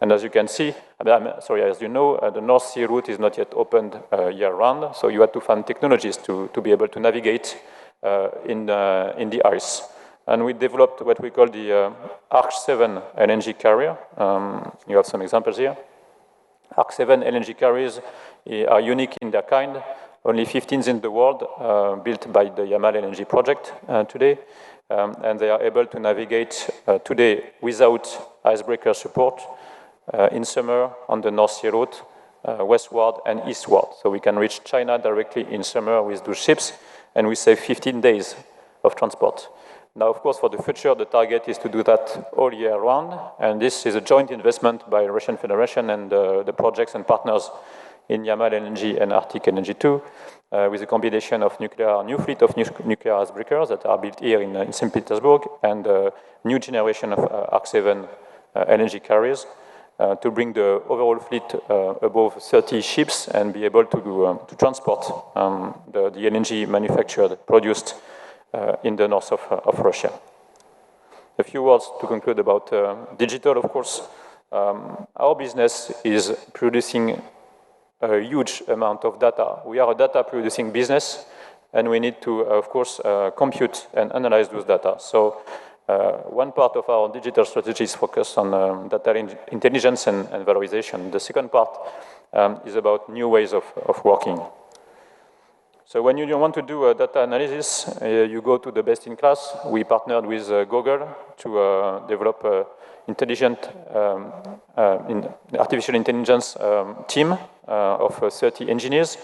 And as you can see, as you know, the North Sea route is not yet opened year-round, so you have to find technologies to be able to navigate in the ice. And we developed what we call the ARC-7 LNG carrier. You have some examples here. ARC-7 LNG carriers are unique in their kind. Only 15 in the world built by the Yamal LNG project today. And they are able to navigate today without icebreaker support in summer on the North Sea route, westward and eastward. So we can reach China directly in summer with those ships, and we save 15 days of transport. Now, of course, for the future, the target is to do that all year round, and this is a joint investment by the Russian Federation and the projects and partners in Yamal LNG and Arctic LNG 2, with a combination of new fleet of nuclear icebreakers that are built here in St. Petersburg, and a new generation of ARC-7 LNG carriers to bring the overall fleet above 30 ships and be able to transport the LNG manufactured, produced in the north of Russia. A few words to conclude about digital, of course. Our business is producing a huge amount of data. We are a data-producing business, and we need to, of course, compute and analyze those data. So one part of our digital strategy is focused on data intelligence and valorization. The second part is about new ways of working. So when you want to do a data analysis, you go to the best-in-class. We partnered with Google to develop intelligent artificial intelligence team of 30 engineers,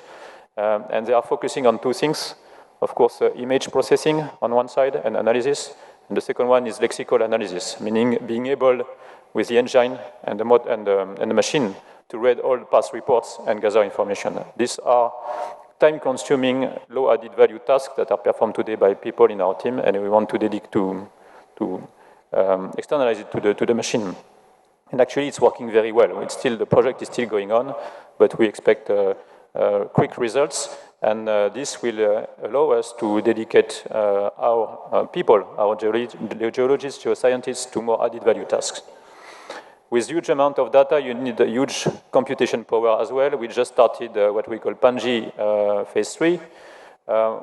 and they are focusing on two things. Of course, image processing on one side and analysis, and the second one is lexical analysis, meaning being able, with the engine and the machine, to read all past reports and gather information. These are time-consuming, low-added value tasks that are performed today by people in our team, and we want to dedicate to externalize it to the machine. And actually, it's working very well. The project is still going on, but we expect quick results, and this will allow us to dedicate our people, our geologists, geoscientists, to more added value tasks. With huge amount of data, you need a huge computation power as well. We just started what we call PANGI phase 3.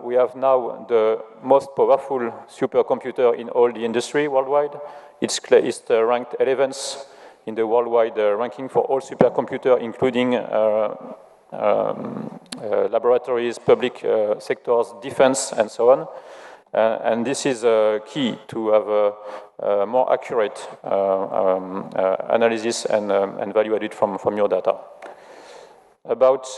We have now the most powerful supercomputer in all the industry worldwide. It's ranked 11th in the worldwide ranking for all supercomputer, including laboratories, public sectors, defense, and so on. And this is key to have a more accurate analysis and value added from your data. About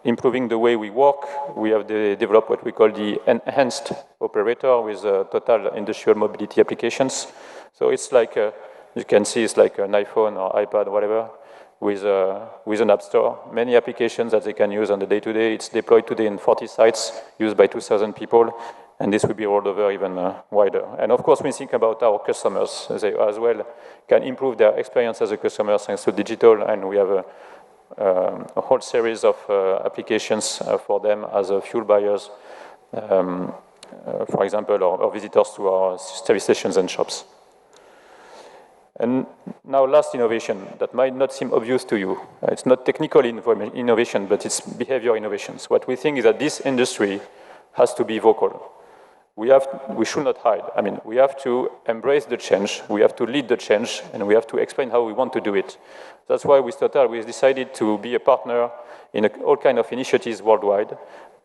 improving the way we work, we have developed what we call the enhanced operator with total industrial mobility applications. So it's like, you can see it's like an iPhone or iPad, whatever, with an app store. Many applications that they can use on the day-to-day. It's deployed today in 40 sites, used by 2,000 people, and this will be rolled over even wider. And of course, we think about our customers. They as well can improve their experience as a customer thanks to digital, and we have a whole series of applications for them as fuel buyers, for example, or visitors to our service stations and shops. And now last innovation that might not seem obvious to you. It's not technical innovation, but it's behavior innovations. What we think is that this industry has to be vocal. We should not hide. I mean, we have to embrace the change, we have to lead the change, and we have to explain how we want to do it. That's why with Total, we decided to be a partner in all kinds of initiatives worldwide,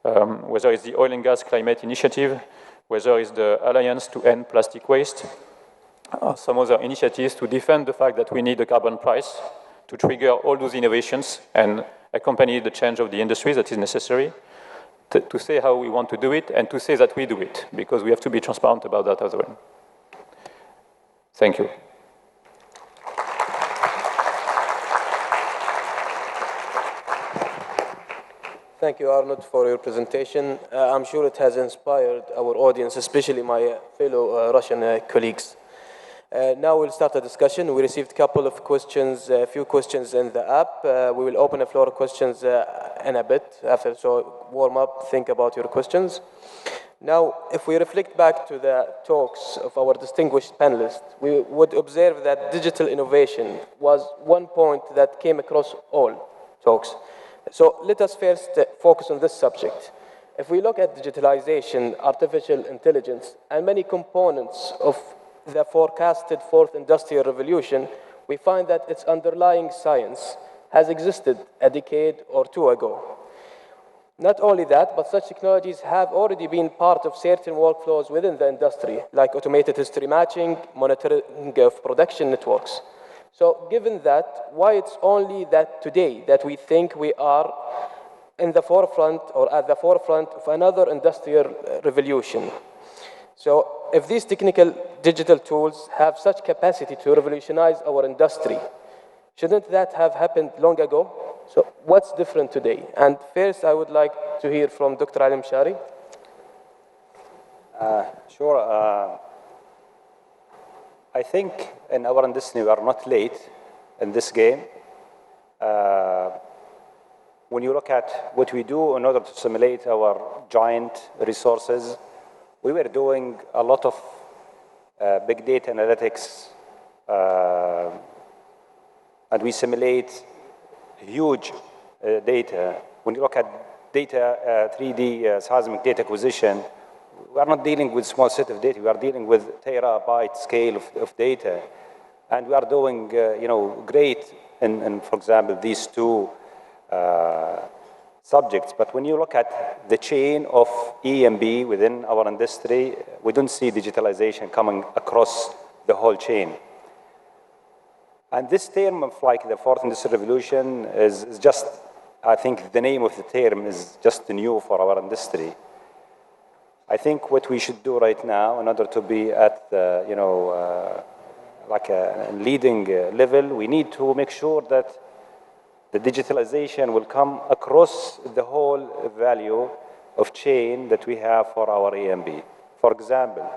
whether it's the Oil and Gas Climate Initiative, whether it's the Alliance to End Plastic Waste, some other initiatives to defend the fact that we need a carbon price to trigger all those innovations and accompany the change of the industry that is necessary, to say how we want to do it and to say that we do it, because we have to be transparent about that as well. Thank you. Thank you, Arnold, for your presentation. I'm sure it has inspired our audience, especially my fellow Russian colleagues. Now we'll start a discussion. We received a couple of questions, a few questions in the app. We will open the floor of questions in a bit after, so warm up, think about your questions. Now, if we reflect back to the talks of our distinguished panelists, we would observe that digital innovation was one point that came across all talks. So let us first focus on this subject. If we look at digitalization, artificial intelligence, and many components of the forecasted fourth industrial revolution, we find that its underlying science has existed a decade or two ago. Not only that, but such technologies have already been part of certain workflows within the industry, like automated history matching, monitoring of production networks. So given that, why it's only that today that we think we are in the forefront or at the forefront of another industrial revolution? So if these technical digital tools have such capacity to revolutionize our industry, shouldn't that have happened long ago? So what's different today? And first, I would like to hear from Dr. Ali Mshari. Sure. I think in our industry, we are not late in this game. When you look at what we do in order to simulate our giant resources, we were doing a lot of big data analytics, and we simulate huge data. When you look at data, 3D seismic data acquisition, we are not dealing with small set of data. We are dealing with terabyte scale of data, and we are doing, great in, for example, these two subjects. But when you look at the chain of E&B within our industry, we don't see digitalization coming across the whole chain. And this term of like the fourth industrial revolution is just, I think the name of the term is just new for our industry. I think what we should do right now in order to be at the, like a leading level, we need to make sure that the digitalization will come across the whole value of chain that we have for our E&B. For example,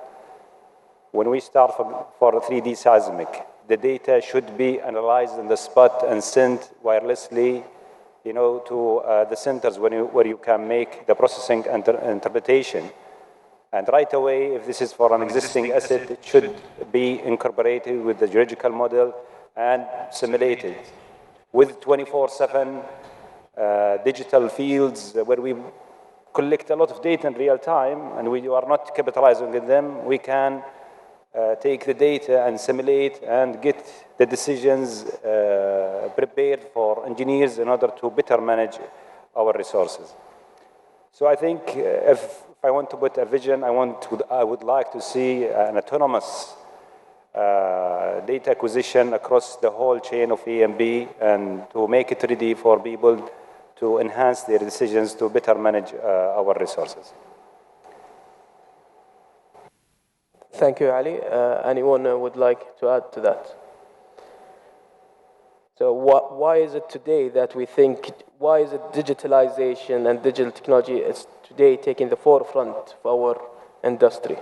when we start for 3D seismic, the data should be analyzed on the spot and sent wirelessly to the centers where you can make the processing and interpretation. And right away, if this is for an existing asset, it should be incorporated with the geological model and simulated with 24/7 digital fields where we collect a lot of data in real time and we are not capitalizing on them. We can take the data and simulate and get the decisions prepared for engineers in order to better manage our resources. So I think if I want to put a vision, I would like to see an autonomous data acquisition across the whole chain of E&B and to make it ready for people to enhance their decisions to better manage our resources. Thank you, Ali. Anyone would like to add to that? So why is it today that we think, why is it digitalization and digital technology is today taking the forefront of our industry?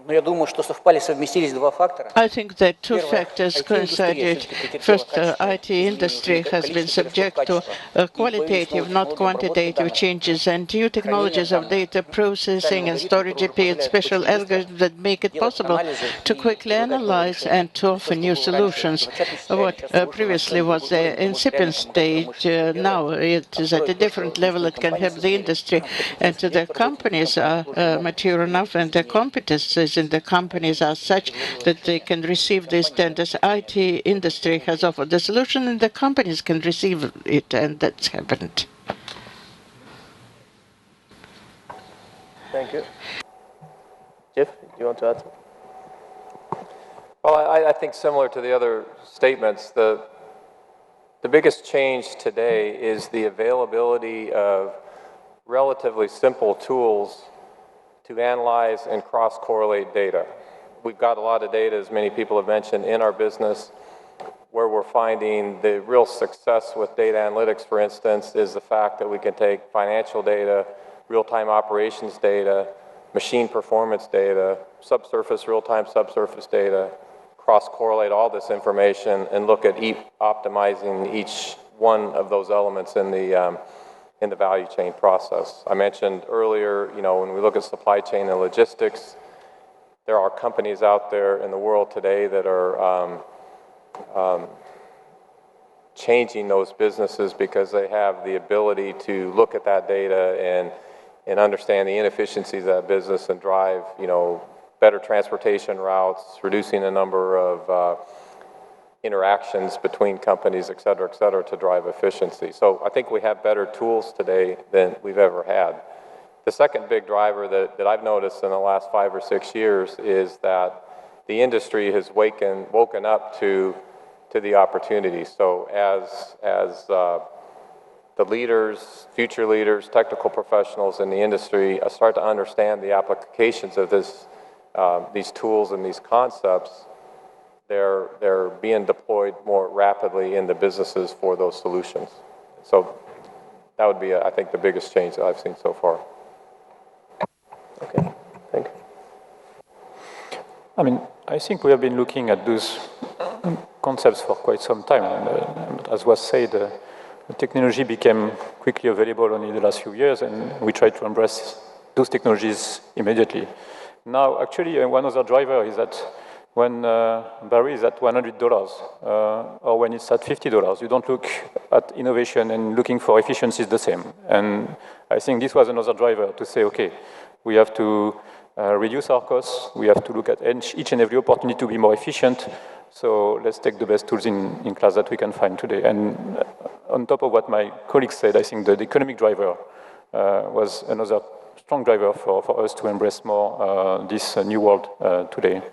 Но я думаю, что совместились два фактора. I think that two factors coincided. First, IT industry has been subject to qualitative, not quantitative changes, and new technologies of data processing and storage appeared, special algorithms that make it possible to quickly analyze and to offer new solutions. What previously was the incipient stage, now it is at a different level. It can help the industry, and the companies are mature enough, and the competences in the companies are such that they can receive these tenders. IT industry has offered the solution, and the companies can receive it, and that's happened. Thank you. Jeff, do you want to add? Well, I think similar to the other statements, the biggest change today is the availability of relatively simple tools to analyze and cross-correlate data. We've got a lot of data, as many people have mentioned, in our business. Where we're finding the real success with data analytics, for instance, is the fact that we can take financial data, real-time operations data, machine performance data, subsurface, real-time subsurface data, cross-correlate all this information and look at optimizing each one of those elements in the value chain process. I mentioned earlier, when we look at supply chain and logistics, there are companies out there in the world today that are changing those businesses because they have the ability to look at that data and understand the inefficiencies of that business and drive, better transportation routes, reducing the number of interactions between companies, et cetera, to drive efficiency. So I think we have better tools today than we've ever had. The second big driver that I've noticed in the last 5 or 6 years is that the industry has woken up to the opportunity. So as the leaders, future leaders, technical professionals in the industry start to understand the applications of these tools and these concepts, they're being deployed more rapidly in the businesses for those solutions. So that would be, I think, the biggest change that I've seen so far. Okay, thank you. I think we have been looking at those concepts for quite some time. And as was said, the technology became quickly available only in the last few years, and we tried to embrace those technologies immediately. Now, actually, one other driver is that when barrel is at $100 or when it's at $50, you don't look at innovation and looking for efficiencies the same. And I think this was another driver to say, okay, we have to reduce our costs. We have to look at each and every opportunity to be more efficient. So let's take the best tools in class that we can find today. And on top of what my colleagues said, I think the economic driver was another strong driver for us to embrace more this new world today.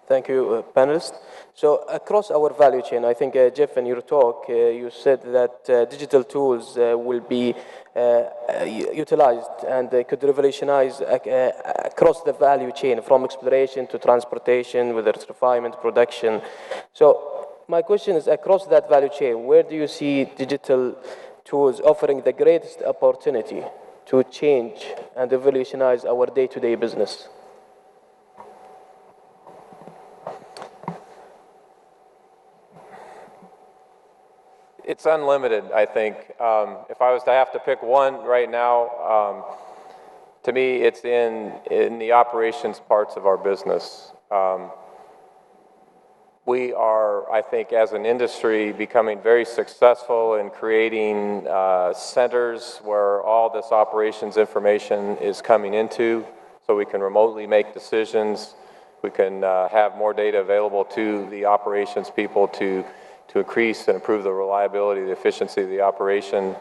Thank you, panelists. So across our value chain, I think, Jeff, in your talk, you said that digital tools will be utilized and they could revolutionize across the value chain, from exploration to transportation, whether it's refinement, production. So my question is, across that value chain, where do you see digital tools offering the greatest opportunity to change and revolutionize our day-to-day business? It's unlimited, I think. If I was to have to pick one right now, to me, it's in the operations parts of our business. We are, I think, as an industry, becoming very successful in creating centers where all this operations information is coming into, so we can remotely make decisions. We can have more data available to the operations people to increase and improve the reliability, the efficiency of the operation.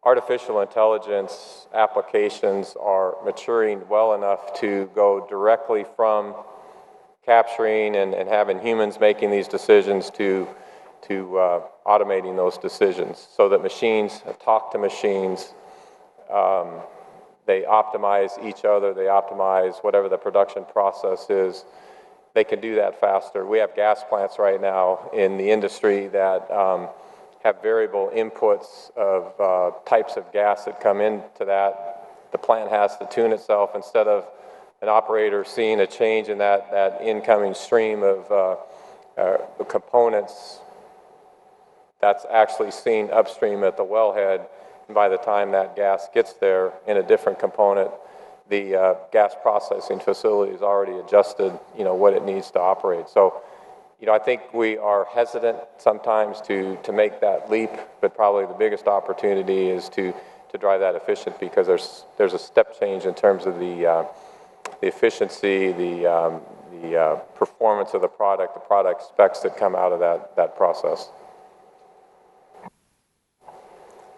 Artificial intelligence applications are maturing well enough to go directly from capturing and having humans making these decisions to automating those decisions so that machines talk to machines. They optimize each other, they optimize whatever the production process is. They can do that faster. We have gas plants right now in the industry that have variable inputs of types of gas that come into that. The plant has to tune itself instead of an operator seeing a change in that incoming stream of components. That's actually seen upstream at the wellhead. And by the time that gas gets there in a different component, the gas processing facility is already adjusted, what it needs to operate. So, I think we are hesitant sometimes to make that leap, but probably the biggest opportunity is to drive that efficient because there's a step change in terms of the efficiency, the performance of the product specs that come out of that process.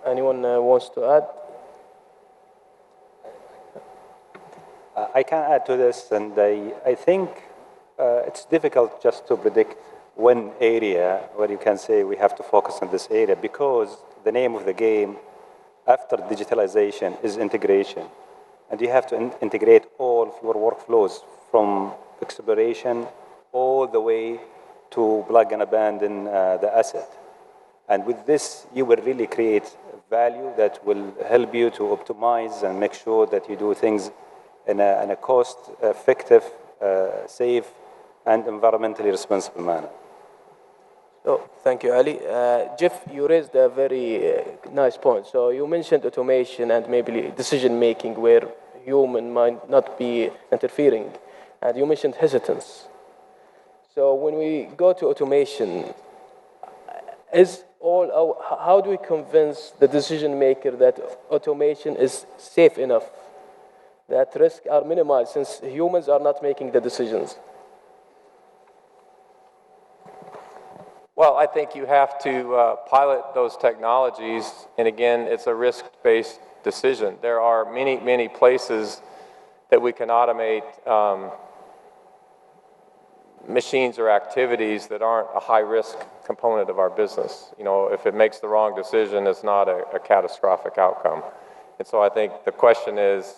Anyone wants to add? I can add to this, and I think it's difficult just to predict one area where you can say we have to focus on this area because the name of the game after digitalization is integration. And you have to integrate all of your workflows from exploration all the way to plug and abandon the asset. And with this, you will really create value that will help you to optimize and make sure that you do things in a cost-effective, safe, and environmentally responsible manner. So, thank you, Ali. Jeff, you raised a very nice point. So you mentioned automation and maybe decision-making where human might not be interfering. And you mentioned hesitance. So when we go to automation, how do we convince the decision-maker that automation is safe enough, that risks are minimized since humans are not making the decisions? Well, I think you have to pilot those technologies, and again, it's a risk-based decision. There are many, many places that we can automate machines or activities that aren't a high-risk component of our business. If it makes the wrong decision, it's not a catastrophic outcome. And so I think the question is,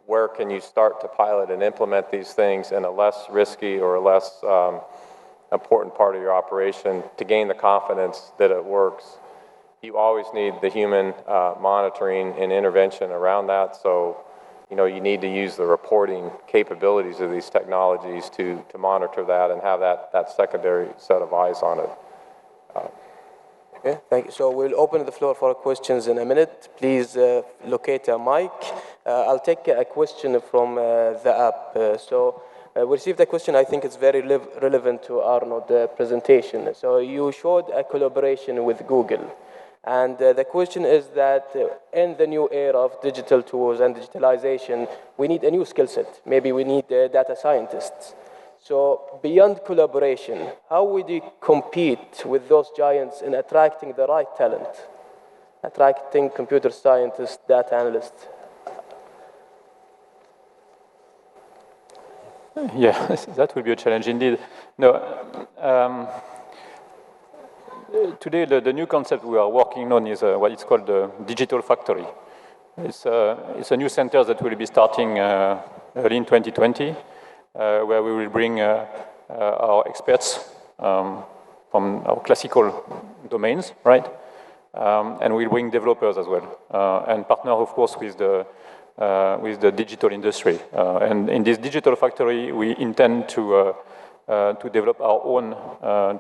where can you start to pilot and implement these things in a less risky or a less important part of your operation to gain the confidence that it works. You always need the human monitoring and intervention around that. So, you need to use the reporting capabilities of these technologies to monitor that and have that secondary set of eyes on it. Okay, thank you. So we'll open the floor for questions in a minute. Please locate a mic. I'll take a question from the app. We received a question, I think it's very relevant to Arnold's presentation. So you showed a collaboration with Google. And the question is that in the new era of digital tools and digitalization, we need a new skill set. Maybe we need data scientists. So beyond collaboration, how would you compete with those giants in attracting the right talent, attracting computer scientists, data analysts? Yeah, that will be a challenge indeed. No, today the new concept we are working on is what is called the digital factory. It's a new center that will be starting early in 2020, where we will bring our experts from our classical domains, right? And we'll bring developers as well, and partner, of course, with the digital industry. And in this digital factory, we intend to to develop our own,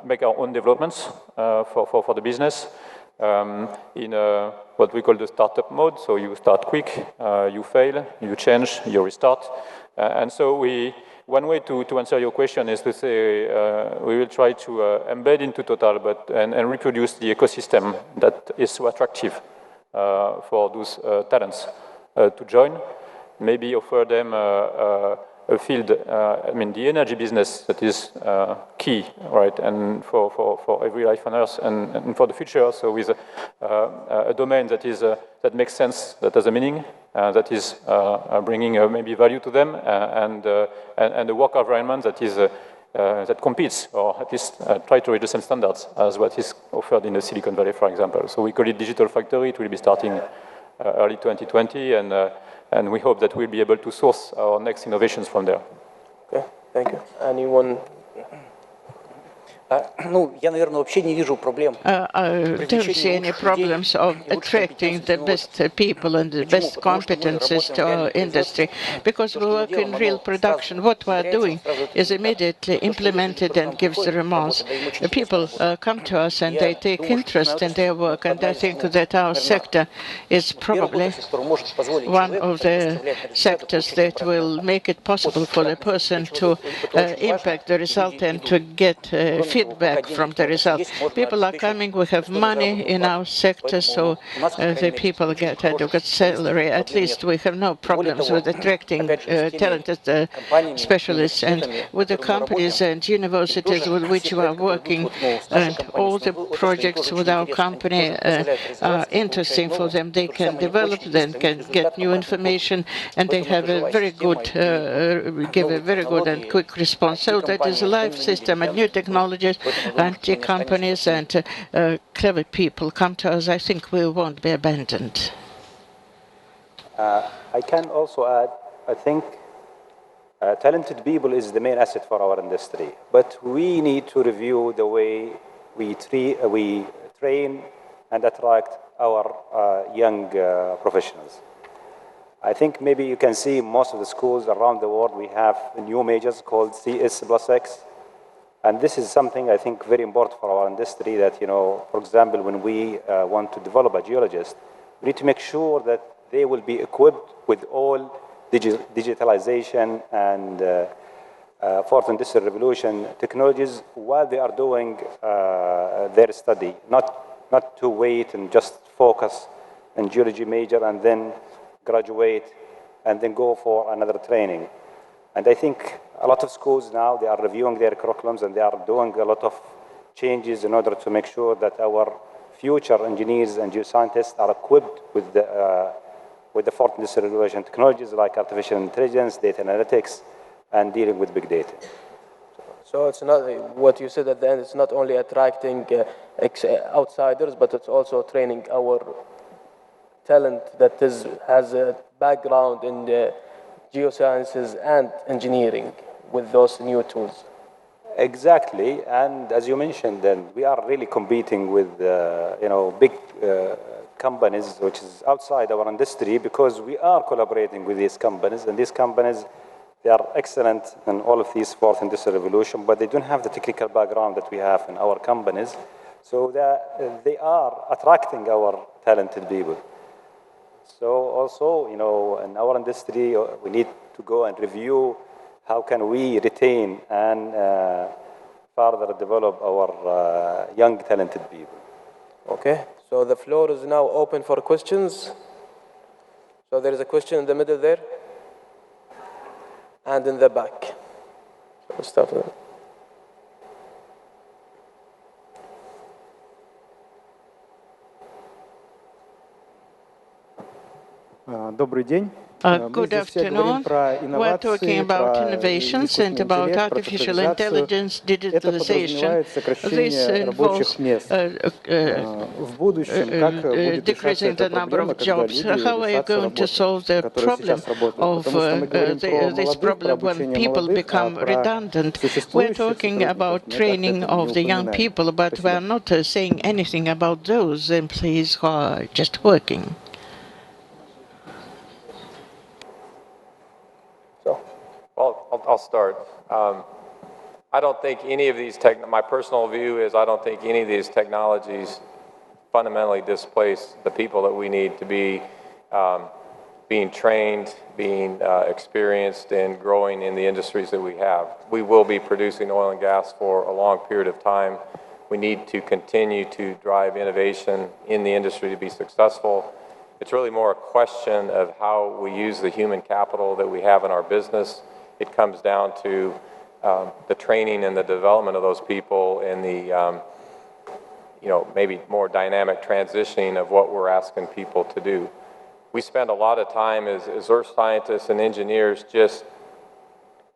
make our own developments for the business in what we call the startup mode. So you start quick, you fail, you change, you restart. And so one way to answer your question is to say we will try to embed into Total and reproduce the ecosystem that is so attractive for those talents to join. Maybe offer them a field, I mean, the energy business that is key, right, and for every life on Earth and for the future. So with a domain that is that makes sense, that has a meaning, that is bringing maybe value to them, and a work environment that is that competes, or at least try to reach the same standards as what is offered in the Silicon Valley, for example. So we call it Digital Factory. It will be starting early 2020, and we hope that we'll be able to source our next innovations from there. Okay, thank you. Anyone? Ну, я, наверное, вообще не вижу проблем. I don't see any problems of attracting the best people and the best competences to our industry, because we work in real production. What we are doing is immediately implemented and gives the results. People come to us and they take interest in their work, and I think that our sector is probably one of the sectors that will make it possible for the person to impact the result and to get feedback from the result. People are coming, we have money in our sector, so the people get adequate salary. At least we have no problems with attracting talented specialists. And with the companies and universities with which we are working, and all the projects with our company are interesting for them. They can develop, they can get new information, and they have a very good, give a very good and quick response. So that is a life system, and new technologies and the companies and clever people come to us. I think we won't be abandoned. I can also add, I think talented people is the main asset for our industry, but we need to review the way we train and attract our young professionals. I think maybe you can see most of the schools around the world, we have new majors called CS+X. And this is something I think very important for our industry that, you know, for example, when we want to develop a geologist, we need to make sure that they will be equipped with all digitalization and fourth industrial revolution technologies while they are doing their study, not to wait and just focus in geology major and then graduate and then go for another training. And I think a lot of schools now, they are reviewing their curriculums and they are doing a lot of changes in order to make sure that our future engineers and geoscientists are equipped with the fourth industrial revolution technologies like artificial intelligence, data analytics, and dealing with big data. So it's not what you said at the end. It's not only attracting outsiders, but it's also training our talent that has a background in the geosciences and engineering with those new tools. Exactly, and as you mentioned, then we are really competing with big companies, which is outside our industry, because we are collaborating with these companies, and these companies, they are excellent in all of these fourth industrial revolution, but they don't have the technical background that we have in our companies, so they are attracting our talented people. So also, you know, in our industry, we need to go and review how can we retain and further develop our young talented people. Okay, so the floor is now open for questions. So there is a question in the middle there and in the back. So we'll start with that. Добрый день. Good afternoon. We're talking about innovations and about artificial intelligence, digitalization. This involves decreasing the number of jobs. How are you going to solve the problem of this problem when people become redundant? We're talking about training of the young people, but we're not saying anything about those employees who are just working. Well, I'll start. I don't think any of these my personal view is I don't think any of these technologies fundamentally displace the people that we need to be being trained, being experienced, and growing in the industries that we have. We will be producing oil and gas for a long period of time. We need to continue to drive innovation in the industry to be successful. It's really more a question of how we use the human capital that we have in our business. It comes down to the training and the development of those people and the maybe more dynamic transitioning of what we're asking people to do. We spend a lot of time as earth scientists and engineers just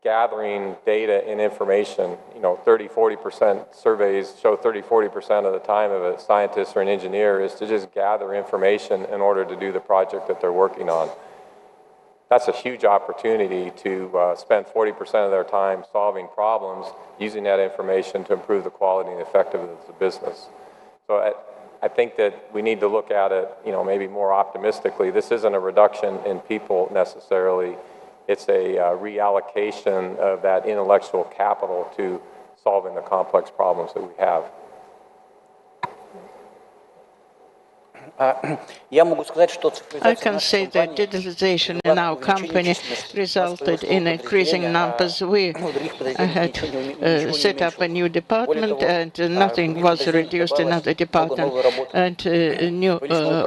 gathering data and information. 30-40% surveys show 30-40% of the time of a scientist or an engineer is to just gather information in order to do the project that they're working on. That's a huge opportunity to spend 40% of their time solving problems, using that information to improve the quality and effectiveness of the business. So I think that we need to look at it, maybe more optimistically. This isn't a reduction in people necessarily. It's a reallocation of that intellectual capital to solving the complex problems that we have. I can say that digitalization in our company resulted in increasing numbers. We had set up a new department, and nothing was reduced in other department, and new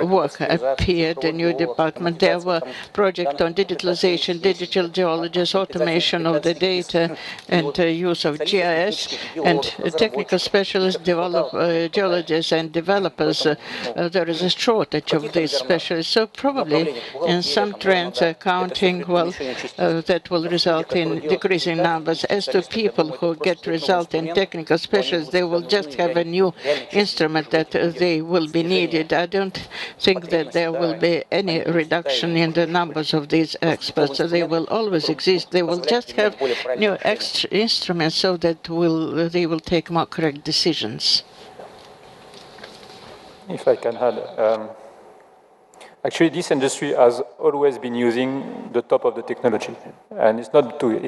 work appeared, a new department. There were projects on digitalization, digital geologists, automation of the data, and use of GIS, and technical specialists, geologists, and developers. There is a shortage of these specialists. So probably in some trends accounting, that will result in decreasing numbers. As to people who get result in technical specialists, they will just have a new instrument that they will be needed. I don't think that there will be any reduction in the numbers of these experts. They will always exist. They will just have new extra instruments so that they will take more correct decisions. If I can add, actually this industry has always been using the top of the technology. And it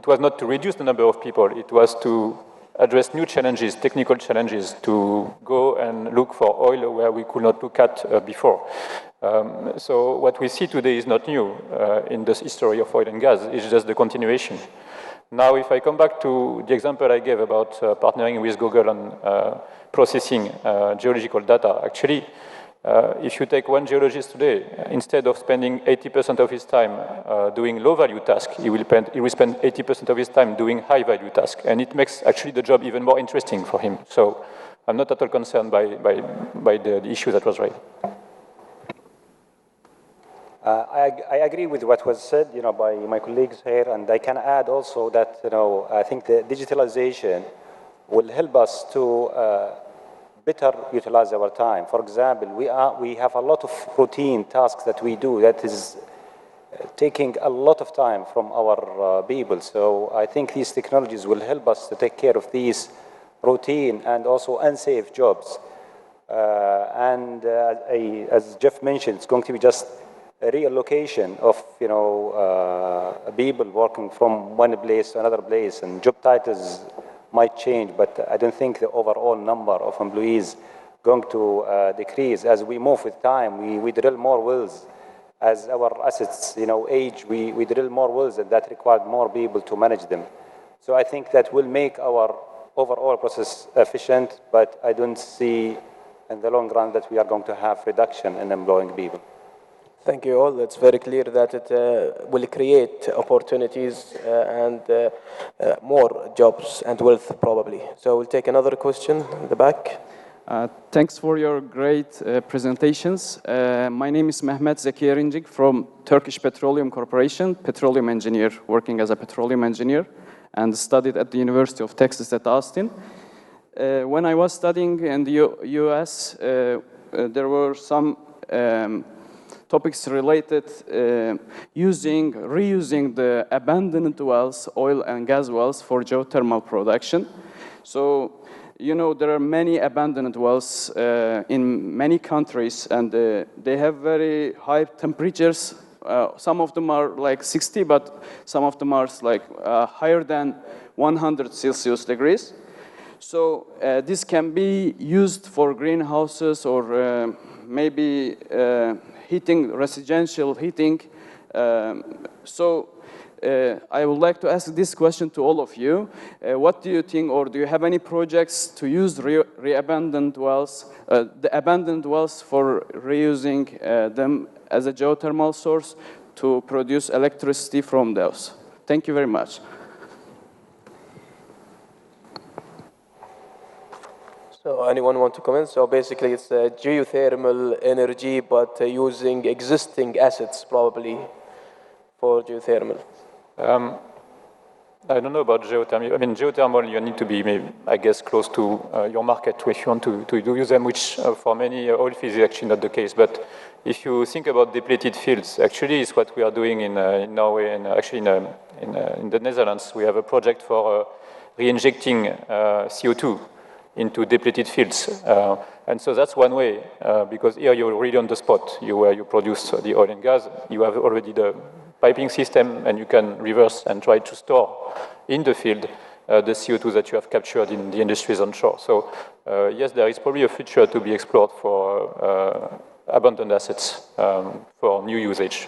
was not to reduce the number of people, it was to address new challenges, technical challenges, to go and look for oil where we could not look at before. So what we see today is not new in the history of oil and gas, it's just the continuation. Now, if I come back to the example I gave about partnering with Google on processing geological data, actually, if you take one geologist today, instead of spending 80% of his time doing low-value tasks, he will spend 80% of his time doing high-value tasks, and it makes actually the job even more interesting for him. So I'm not at all concerned by the issue that was raised. I agree with what was said, by my colleagues here, and I can add also that, I think the digitalization will help us to better utilize our time. For example, we have a lot of routine tasks that we do that is taking a lot of time from our people. So I think these technologies will help us to take care of these routine and also unsafe jobs. As Jeff mentioned, it's going to be just a reallocation of people working from one place to another place, and job titles might change, but I don't think the overall number of employees going to decrease. As we move with time, we drill more wells. As our assets age, we drill more wells, and that required more people to manage them. So I think that will make our overall process efficient, but I don't see in the long run that we are going to have reduction in employing people. Thank you all. It's very clear that it will create opportunities and more jobs and wealth, probably. So we'll take another question in the back. Thanks for your great presentations. My name is Mehmet Zeki Erincik from Turkish Petroleum Corporation, petroleum engineer, working as a petroleum engineer, and studied at the University of Texas at Austin. When I was studying in the US, there were some topics related reusing the abandoned wells, oil and gas wells, for geothermal production. So, there are many abandoned wells in many countries, and they have very high temperatures some of them are like 60, but some of them are like higher than 100 Celsius degrees. So this can be used for greenhouses or maybe heating, residential heating. I would like to ask this question to all of you. What do you think, or do you have any projects to use abandoned wells, the abandoned wells for reusing them as a geothermal source to produce electricity from those? Thank you very much. So anyone want to comment? So basically it's geothermal energy, but using existing assets probably for geothermal. I don't know about geothermal. I mean, geothermal, you need to be, maybe, I guess, close to your market if you want to use them, which for many oil fields is actually not the case. But if you think about depleted fields, actually it's what we are doing in Norway and actually in the Netherlands. We have a project for re-injecting CO2 into depleted fields. And so that's one way, because here you're really on the spot. Where you produce the oil and gas, you have already the piping system, and you can reverse and try to store in the field the CO2 that you have captured in the industries onshore. So yes, there is probably a future to be explored for abandoned assets for new usage.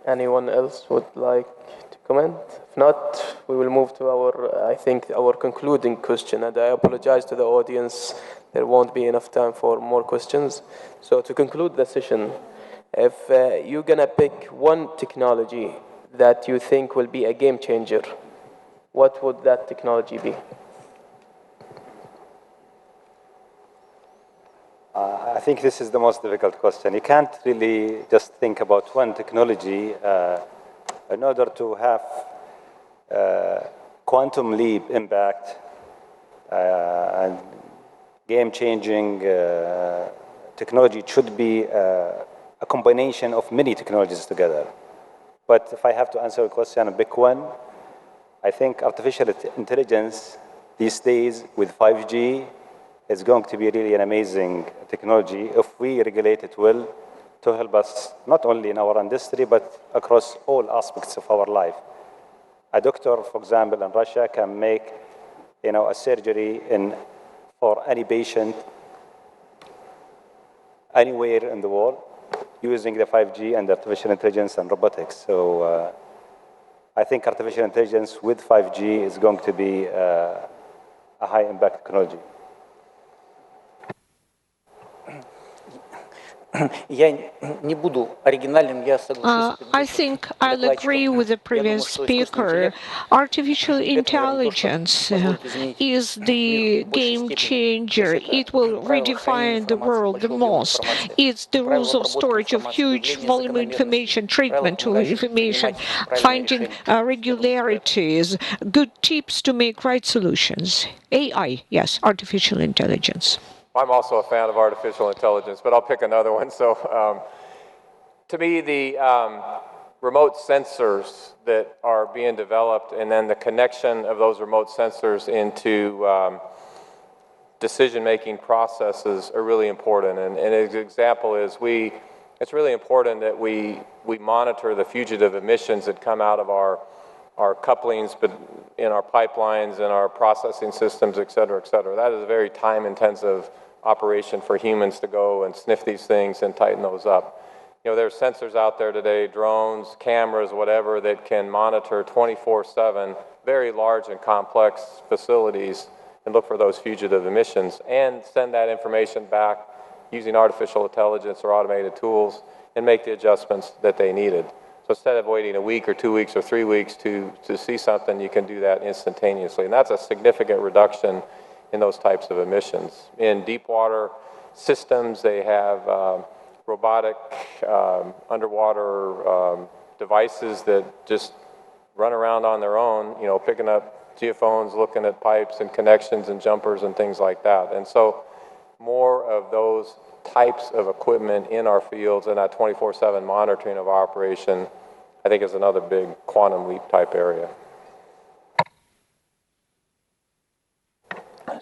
Anyone else would like to comment? If not, we will move to our concluding question. And I apologize to the audience. There won't be enough time for more questions. So to conclude the session, if you're gonna pick one technology that you think will be a game changer, what would that technology be? I think this is the most difficult question. You can't really just think about one technology in order to have quantum leap impact and game-changing technology. It should be a combination of many technologies together. But if I have to answer a question, a big one, I think artificial intelligence these days with 5G is going to be really an amazing technology if we regulate it well to help us not only in our industry but across all aspects of our life. A doctor, for example, in Russia can make a surgery for any patient anywhere in the world using the 5G and artificial intelligence and robotics. So I think artificial intelligence with 5G is going to be a high-impact technology. I think I'll agree with the previous speaker. Artificial intelligence is the game changer. It will redefine the world the most. It's the rules of storage of huge volume of information, treatment of information, finding regularities, good tips to make right solutions. AI, yes, artificial intelligence. I'm also a fan of artificial intelligence, but I'll pick another one. So to me, the remote sensors that are being developed and then the connection of those remote sensors into decision-making processes are really important. And an example is it's really important that we monitor the fugitive emissions that come out of our couplings, but in our pipelines and our processing systems, et cetera, et cetera. That is a very time-intensive operation for humans to go and sniff these things and tighten those up. There's sensors out there today, drones, cameras, whatever, that can monitor 24/7 very large and complex facilities and look for those fugitive emissions and send that information back using artificial intelligence or automated tools and make the adjustments that they needed. So instead of waiting a week or 2 weeks or 3 weeks to see something, you can do that instantaneously. And that's a significant reduction in those types of emissions. In deep water systems, they have robotic underwater devices that just run around on their own, picking up geophones, looking at pipes and connections and jumpers and things like that. And so more of those types of equipment in our fields and that 24/7 monitoring of our operation, I think, is another big quantum leap type area.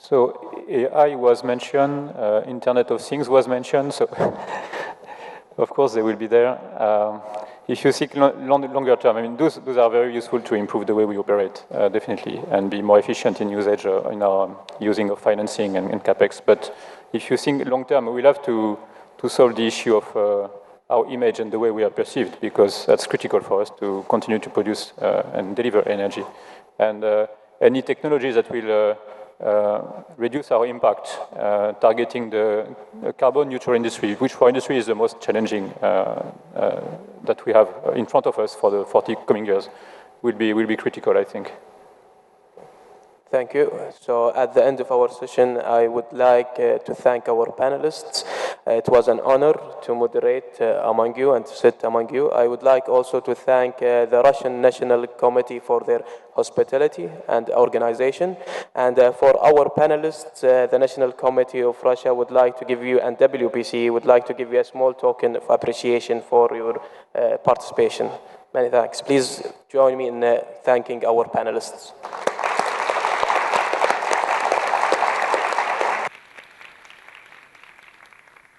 So AI was mentioned, Internet of Things was mentioned, so of course they will be there. If you think longer term, I mean, those are very useful to improve the way we operate, definitely, and be more efficient in usage in our using of financing and CapEx. But if you think long term, we'll have to solve the issue of our image and the way we are perceived, because that's critical for us to continue to produce and deliver energy. And any technologies that will reduce our impact, targeting the carbon neutral industry, which for industry is the most challenging that we have in front of us for the 40 coming years, will be critical, I think. Thank you. So at the end of our session, I would like to thank our panelists. It was an honor to moderate among you and to sit among you. I would like also to thank the Russian National Committee for their hospitality and organization. And for our panelists, the National Committee of Russia would like to give you, and WPC would like to give you a small token of appreciation for your participation. Many thanks. Please join me in thanking our panelists.